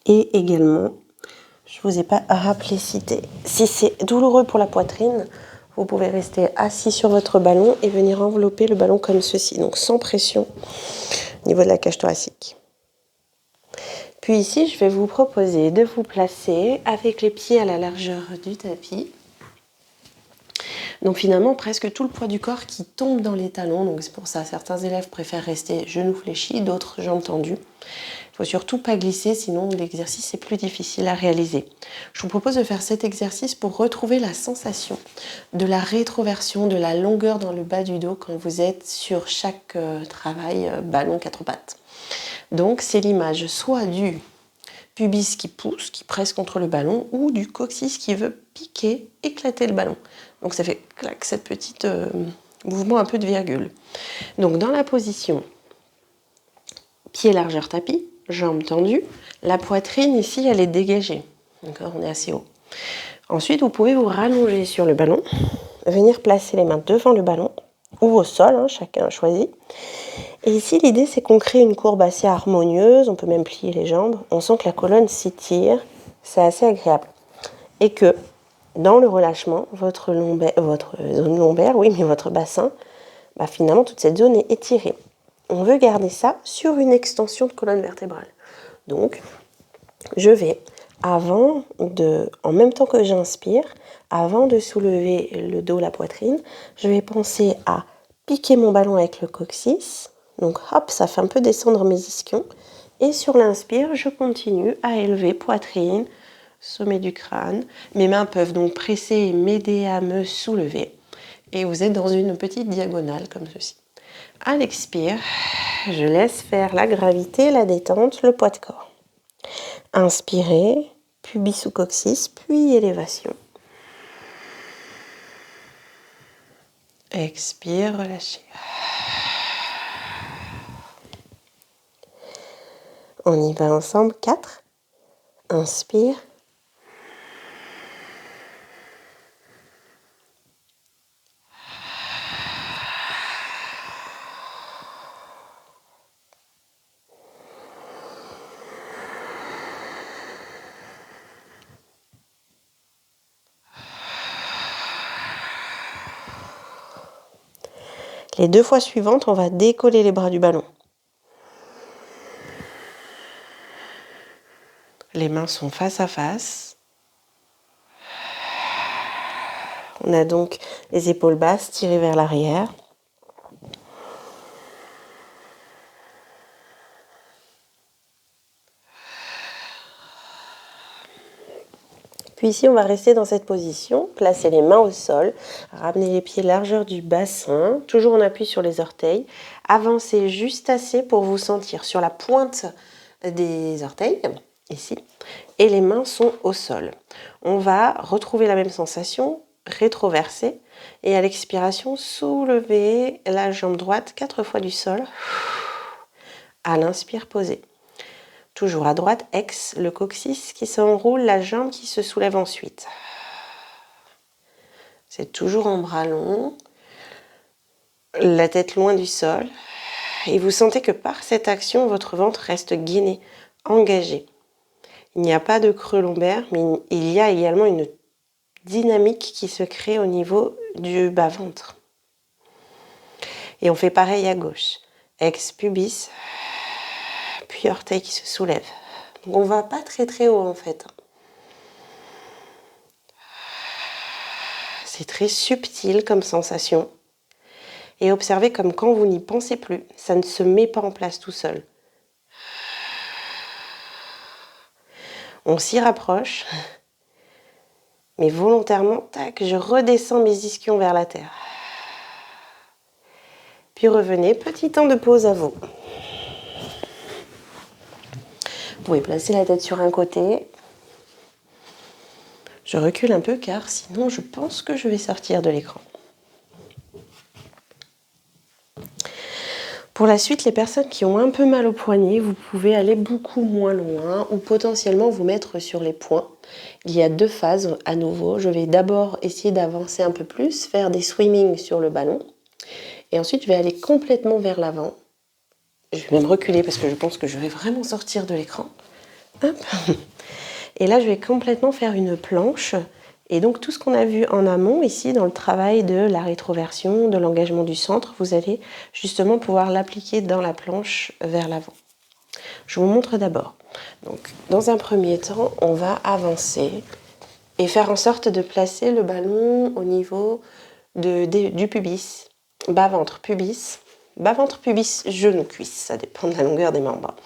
Et également, je ne vous ai pas rappelé si c'est douloureux pour la poitrine, vous pouvez rester assis sur votre ballon et venir envelopper le ballon comme ceci, donc sans pression au niveau de la cage thoracique. Puis ici, je vais vous proposer de vous placer avec les pieds à la largeur du tapis. Donc finalement, presque tout le poids du corps qui tombe dans les talons. Donc c'est pour ça, certains élèves préfèrent rester genoux fléchis, d'autres jambes tendues. Il ne faut surtout pas glisser, sinon l'exercice est plus difficile à réaliser. Je vous propose de faire cet exercice pour retrouver la sensation de la rétroversion, de la longueur dans le bas du dos quand vous êtes sur chaque travail ballon 4 pattes. Donc c'est l'image soit du pubis qui pousse, qui presse contre le ballon, ou du coccyx qui veut piquer, éclater le ballon. Donc ça fait clac, cette petite mouvement un peu de virgule. Donc dans la position pied largeur tapis, jambes tendues, la poitrine ici elle est dégagée. D'accord, on est assez haut. Ensuite vous pouvez vous rallonger sur le ballon, venir placer les mains devant le ballon ou au sol, chacun choisit. Et ici l'idée c'est qu'on crée une courbe assez harmonieuse, on peut même plier les jambes, on sent que la colonne s'étire, c'est assez agréable. Et que dans le relâchement, votre zone lombaire, oui, mais votre bassin, finalement toute cette zone est étirée. On veut garder ça sur une extension de colonne vertébrale. Donc, je vais, en même temps que j'inspire, avant de soulever le dos, la poitrine, je vais penser à piquer mon ballon avec le coccyx. Donc, hop, ça fait un peu descendre mes ischions. Et sur l'inspire, je continue à élever poitrine, sommet du crâne. Mes mains peuvent donc presser et m'aider à me soulever. Et vous êtes dans une petite diagonale comme ceci. À l'expire, je laisse faire la gravité, la détente, le poids de corps. Inspirez, pubis ou coccyx, puis élévation. Expire, relâchez. On y va ensemble. 4. Inspire. Les 2 fois suivantes, on va décoller les bras du ballon. Les mains sont face à face. On a donc les épaules basses tirées vers l'arrière. Puis ici, on va rester dans cette position, placer les mains au sol, ramener les pieds largeur du bassin, toujours en appui sur les orteils, avancer juste assez pour vous sentir sur la pointe des orteils, ici, et les mains sont au sol. On va retrouver la même sensation, rétroverser, et à l'expiration, soulever la jambe droite 4 fois du sol, à l'inspire, poser. Toujours à droite, ex, le coccyx qui s'enroule, la jambe qui se soulève ensuite. C'est toujours en bras long, la tête loin du sol. Et vous sentez que par cette action, votre ventre reste gainé, engagé. Il n'y a pas de creux lombaire, mais il y a également une dynamique qui se crée au niveau du bas-ventre. Et on fait pareil à gauche. Ex pubis, puis orteil qui se soulève. Donc on va pas très haut en fait. C'est très subtil comme sensation. Et observez comme quand vous n'y pensez plus, ça ne se met pas en place tout seul. On s'y rapproche, mais volontairement, tac, je redescends mes ischions vers la terre. Puis revenez, petit temps de pause à vous. Vous pouvez placer la tête sur un côté. Je recule un peu car sinon je pense que je vais sortir de l'écran. Pour la suite, les personnes qui ont un peu mal au poignet, vous pouvez aller beaucoup moins loin ou potentiellement vous mettre sur les poings. Il y a 2 phases à nouveau. Je vais d'abord essayer d'avancer un peu plus, faire des swimming sur le ballon. Et ensuite, je vais aller complètement vers l'avant. Je vais même reculer parce que je pense que je vais vraiment sortir de l'écran. Hop. Et là, je vais complètement faire une planche. Et donc, tout ce qu'on a vu en amont, ici, dans le travail de la rétroversion, de l'engagement du centre, vous allez justement pouvoir l'appliquer dans la planche vers l'avant. Je vous montre d'abord. Donc, dans un premier temps, on va avancer et faire en sorte de placer le ballon au niveau du pubis, bas-ventre, pubis, genou, cuisse, ça dépend de la longueur des membres.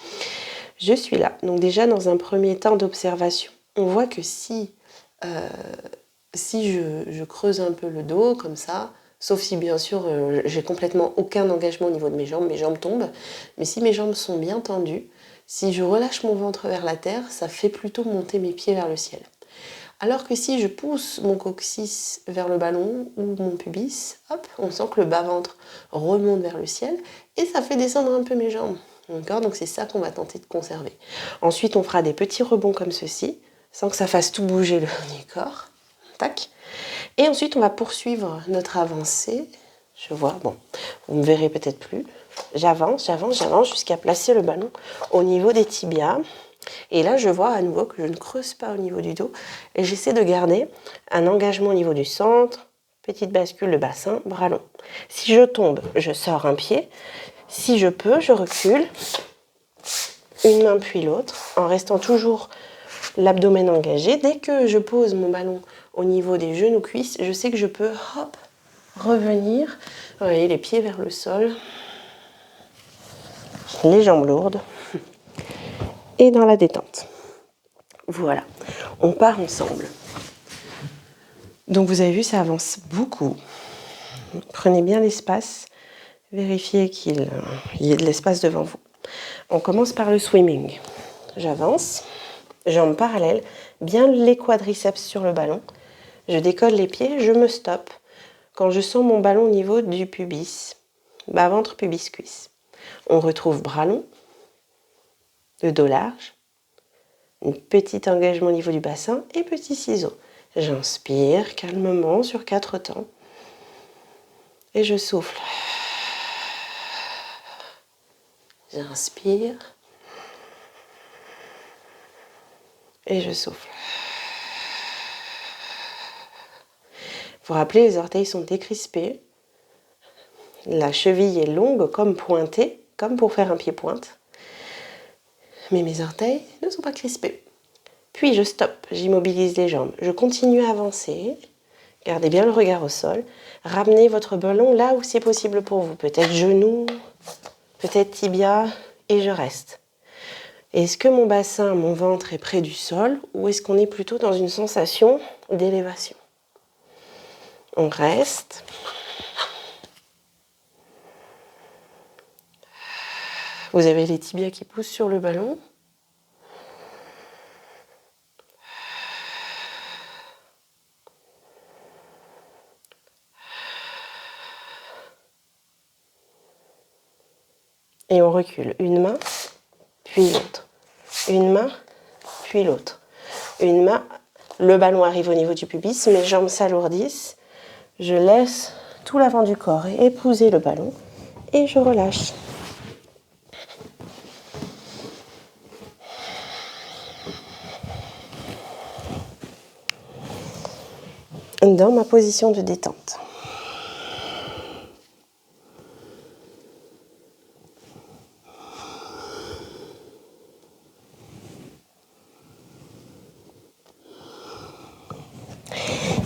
Je suis là. Donc déjà, dans un premier temps d'observation, on voit que si je creuse un peu le dos, comme ça, sauf si bien sûr j'ai complètement aucun engagement au niveau de mes jambes tombent, mais si mes jambes sont bien tendues, si je relâche mon ventre vers la terre, ça fait plutôt monter mes pieds vers le ciel. Alors que si je pousse mon coccyx vers le ballon ou mon pubis, hop, on sent que le bas-ventre remonte vers le ciel et ça fait descendre un peu mes jambes. D'accord ? Donc c'est ça qu'on va tenter de conserver. Ensuite, on fera des petits rebonds comme ceci, sans que ça fasse tout bouger le haut du corps. Tac. Et ensuite, on va poursuivre notre avancée. Je vois, bon, vous ne me verrez peut-être plus. J'avance jusqu'à placer le ballon au niveau des tibias. Et là, je vois à nouveau que je ne creuse pas au niveau du dos. Et j'essaie de garder un engagement au niveau du centre. Petite bascule, le bassin, bras long. Si je tombe, je sors un pied. Si je peux, je recule. Une main puis l'autre, en restant toujours l'abdomen engagé. Dès que je pose mon ballon au niveau des genoux cuisses, je sais que je peux hop, revenir. Vous voyez, les pieds vers le sol. Les jambes lourdes. Et dans la détente. Voilà, on part ensemble. Donc vous avez vu, ça avance beaucoup. Prenez bien l'espace. Vérifiez qu'il y ait de l'espace devant vous. On commence par le swimming. J'avance, jambes parallèles, bien les quadriceps sur le ballon. Je décolle les pieds, je me stoppe. Quand je sens mon ballon au niveau du pubis, bas-ventre, pubis, cuisse. On retrouve bras long, le dos large, un petit engagement au niveau du bassin et petit ciseau. J'inspire calmement sur 4 temps et je souffle. J'inspire et je souffle. Vous vous rappelez, les orteils sont décrispés. La cheville est longue comme pointée, comme pour faire un pied-pointe. Mais mes orteils ne sont pas crispés. Puis je stoppe, j'immobilise les jambes. Je continue à avancer. Gardez bien le regard au sol. Ramenez votre ballon là où c'est possible pour vous. Peut-être genou, peut-être tibia, et je reste. Est-ce que mon bassin, mon ventre est près du sol ou est-ce qu'on est plutôt dans une sensation d'élévation? On reste. Vous avez les tibias qui poussent sur le ballon. Et on recule. Une main, puis l'autre. Une main, puis l'autre. Une main, le ballon arrive au niveau du pubis, mes jambes s'alourdissent. Je laisse tout l'avant du corps épouser le ballon et je relâche. Dans ma position de détente.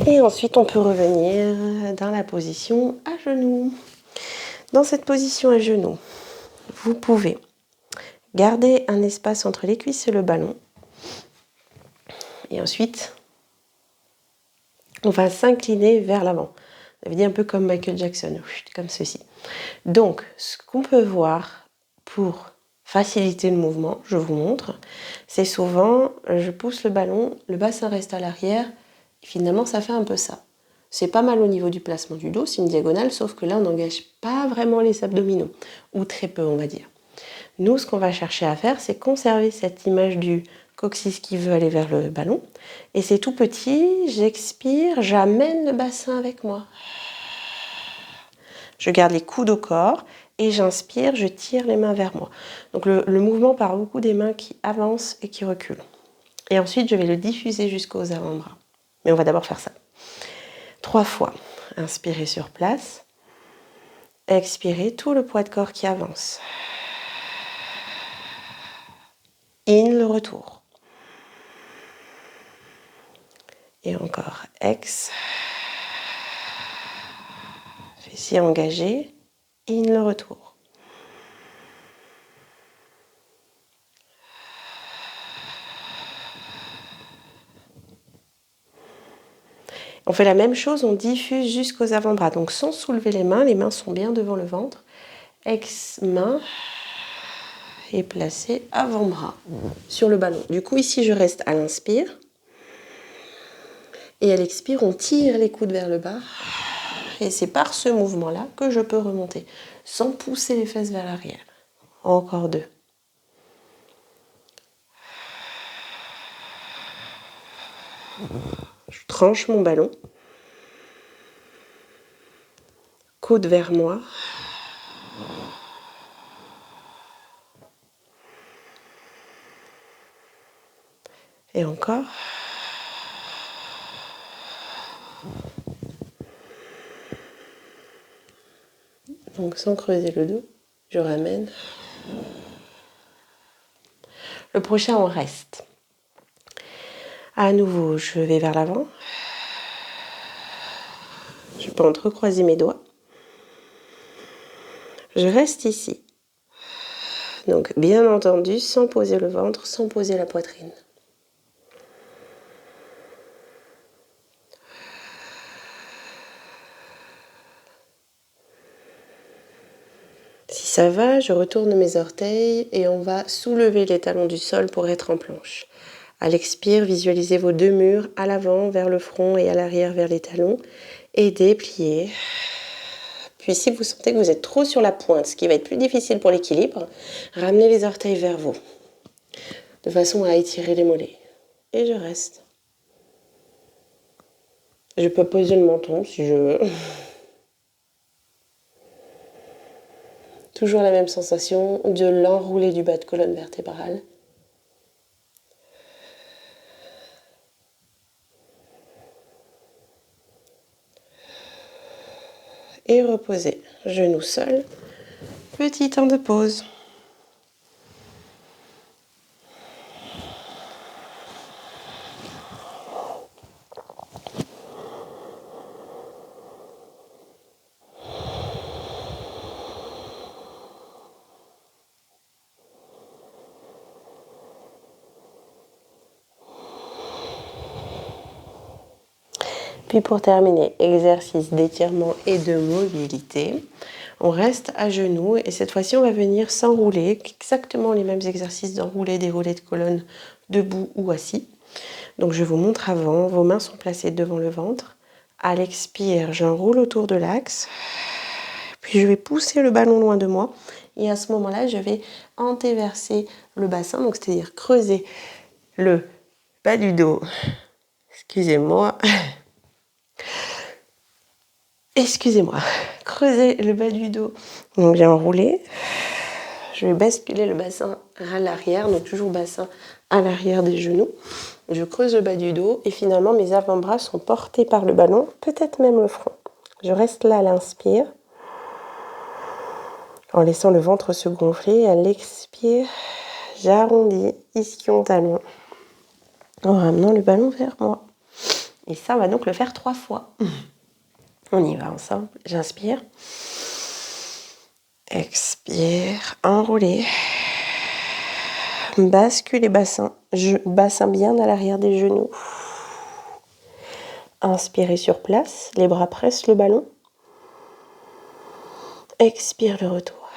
Et ensuite, on peut revenir dans la position à genoux. Dans cette position à genoux, vous pouvez garder un espace entre les cuisses et le ballon. Et ensuite, on va s'incliner vers l'avant. Ça veut dire un peu comme Michael Jackson, comme ceci. Donc, ce qu'on peut voir pour faciliter le mouvement, je vous montre, c'est souvent, je pousse le ballon, le bassin reste à l'arrière, et finalement ça fait un peu ça. C'est pas mal au niveau du placement du dos, c'est une diagonale, sauf que là on n'engage pas vraiment les abdominaux, ou très peu on va dire. Nous, ce qu'on va chercher à faire, c'est conserver cette image du coccyx qui veut aller vers le ballon, et c'est tout petit, j'expire, j'amène le bassin avec moi. Je garde les coudes au corps et j'inspire, je tire les mains vers moi. Donc le mouvement part beaucoup des mains qui avancent et qui reculent. Et ensuite, je vais le diffuser jusqu'aux avant-bras. Mais on va d'abord faire ça. 3 fois. Inspirez sur place. Expirez, tout le poids de corps qui avance. In, le retour. Et encore, ex. Fessier engagé. In, le retour. On fait la même chose, on diffuse jusqu'aux avant-bras. Donc sans soulever les mains sont bien devant le ventre. Ex-main et placé avant-bras sur le ballon. Du coup, ici, je reste à l'inspire. Et à l'expire, on tire les coudes vers le bas. Et c'est par ce mouvement-là que je peux remonter, sans pousser les fesses vers l'arrière. Encore 2. Je tranche mon ballon. Coude vers moi. Et encore. Donc sans creuser le dos, je ramène. Le prochain, on reste. À nouveau, je vais vers l'avant. Je peux entrecroiser mes doigts. Je reste ici. Donc, bien entendu, sans poser le ventre, sans poser la poitrine. Si ça va, je retourne mes orteils et on va soulever les talons du sol pour être en planche. À l'expire, visualisez vos 2 murs à l'avant vers le front et à l'arrière vers les talons et dépliez. Puis si vous sentez que vous êtes trop sur la pointe, ce qui va être plus difficile pour l'équilibre, ramenez les orteils vers vous, de façon à étirer les mollets. Et je reste. Je peux poser le menton si je veux. Toujours la même sensation de l'enroulé du bas de colonne vertébrale. Et reposer, genou sol. Petit temps de pause. Puis pour terminer, exercice d'étirement et de mobilité. On reste à genoux et cette fois-ci, on va venir s'enrouler. Exactement les mêmes exercices d'enrouler, dérouler de colonne, debout ou assis. Donc je vous montre avant, vos mains sont placées devant le ventre. À l'expire, j'enroule autour de l'axe. Puis je vais pousser le ballon loin de moi. Et à ce moment-là, je vais antéverser le bassin, donc c'est-à-dire creuser le bas du dos. Excusez-moi. Excusez-moi. Creuser le bas du dos. Donc j'ai enroulé. Je vais basculer le bassin à l'arrière, donc toujours bassin à l'arrière des genoux. Je creuse le bas du dos et finalement mes avant-bras sont portés par le ballon, peut-être même le front. Je reste là à l'inspire, en laissant le ventre se gonfler. À l'expire, j'arrondis ischion-talon, en ramenant le ballon vers moi. Et ça, on va donc le faire 3 fois. On y va ensemble. J'inspire. Expire, enrouler. Bascule les bassins. Bassin bien à l'arrière des genoux. Inspirez sur place. Les bras pressent le ballon. Expire le retour.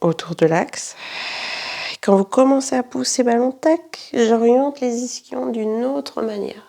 Autour de l'axe. Quand vous commencez à pousser ballon, tac, j'oriente les ischions d'une autre manière.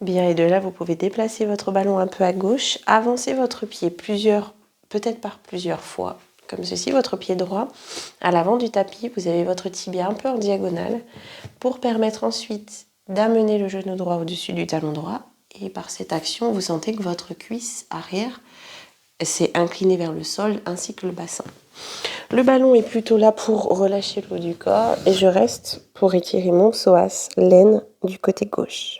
Bien, et de là, vous pouvez déplacer votre ballon un peu à gauche, avancer votre pied peut-être par plusieurs fois, comme ceci, votre pied droit. À l'avant du tapis, vous avez votre tibia un peu en diagonale pour permettre ensuite d'amener le genou droit au-dessus du talon droit. Et par cette action, vous sentez que votre cuisse arrière s'est inclinée vers le sol ainsi que le bassin. Le ballon est plutôt là pour relâcher le haut du corps et je reste pour étirer mon psoas, l'aine du côté gauche.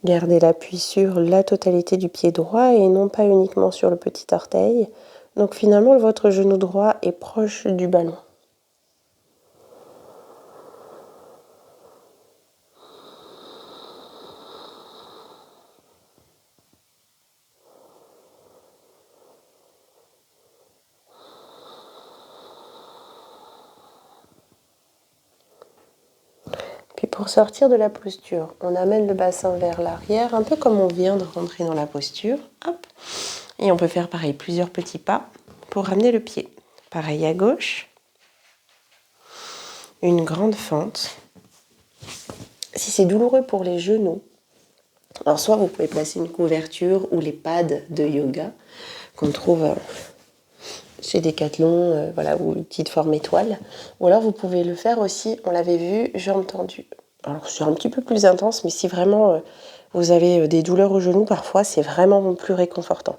Gardez l'appui sur la totalité du pied droit et non pas uniquement sur le petit orteil. Donc finalement, votre genou droit est proche du ballon. Puis pour sortir de la posture, on amène le bassin vers l'arrière, un peu comme on vient de rentrer dans la posture. Hop. Et on peut faire pareil, plusieurs petits pas pour ramener le pied. Pareil à gauche. Une grande fente. Si c'est douloureux pour les genoux, alors soit vous pouvez placer une couverture ou les pads de yoga qu'on trouve chez Decathlon, voilà, ou une petite forme étoile. Ou alors vous pouvez le faire aussi, on l'avait vu, jambes tendues. Alors c'est un petit peu plus intense, mais si vraiment vous avez des douleurs aux genoux, parfois c'est vraiment plus réconfortant.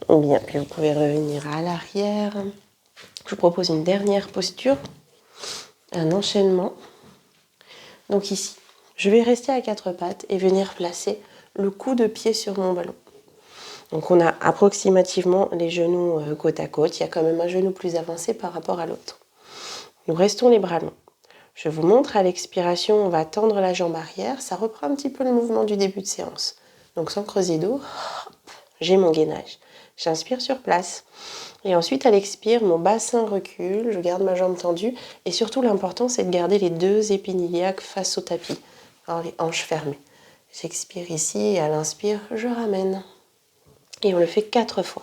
Bien, puis vous pouvez revenir à l'arrière. Je vous propose une dernière posture, un enchaînement. Donc ici, je vais rester à 4 pattes et venir placer le coup de pied sur mon ballon. Donc on a approximativement les genoux côte à côte. Il y a quand même un genou plus avancé par rapport à l'autre. Nous restons les bras longs. Je vous montre à l'expiration, on va tendre la jambe arrière. Ça reprend un petit peu le mouvement du début de séance. Donc sans creuser dos, j'ai mon gainage. J'inspire sur place. Et ensuite, à l'expire, mon bassin recule, je garde ma jambe tendue. Et surtout, l'important, c'est de garder les 2 épines iliaques face au tapis. Alors, les hanches fermées. J'expire ici et à l'inspire, je ramène. Et on le fait 4 fois.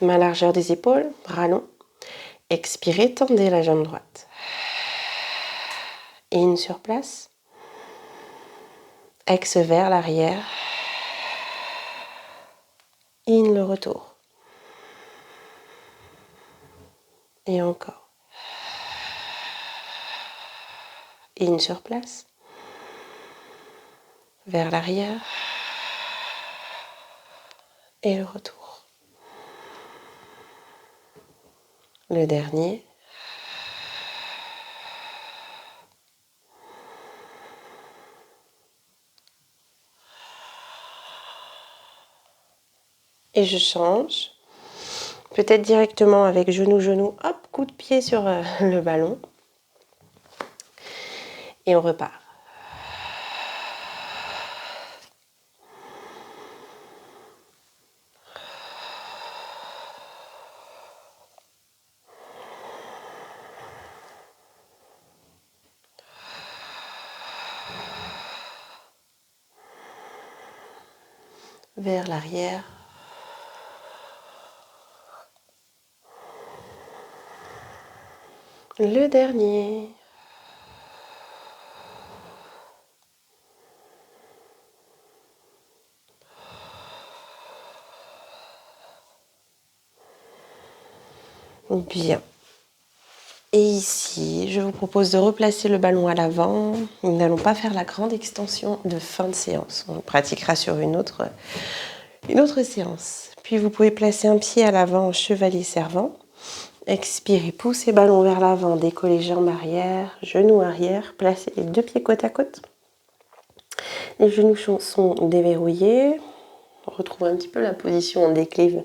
Main largeur des épaules, bras long. Expirez, tendez la jambe droite. In sur place. Ex vers l'arrière. In le retour. Et encore. In sur place. Vers l'arrière. Et le retour. Le dernier. Et je change. Peut-être directement avec genou, hop, coup de pied sur le ballon. Et on repart. Vers l'arrière. Le dernier. Bien. Et ici, je vous propose de replacer le ballon à l'avant. Nous n'allons pas faire la grande extension de fin de séance. On pratiquera sur une autre séance. Puis vous pouvez placer un pied à l'avant, chevalier servant. Expirez, poussez ballon vers l'avant, décollez jambes arrière, genoux arrière, placez les 2 pieds côte à côte. Les genoux sont déverrouillés. On retrouve un petit peu la position en déclive.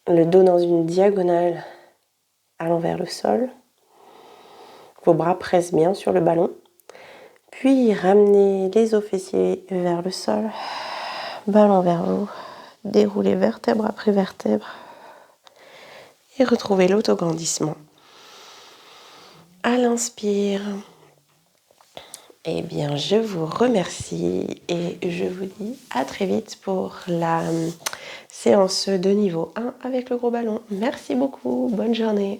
Le dos dans une diagonale allant vers le sol. Vos bras pressent bien sur le ballon. Puis ramenez les os fessiers vers le sol. Ballon vers vous. Déroulez vertèbre après vertèbre. Et retrouvez l'autograndissement. À l'inspire. Eh bien, je vous remercie et je vous dis à très vite pour la séance de niveau 1 avec le gros ballon. Merci beaucoup, bonne journée.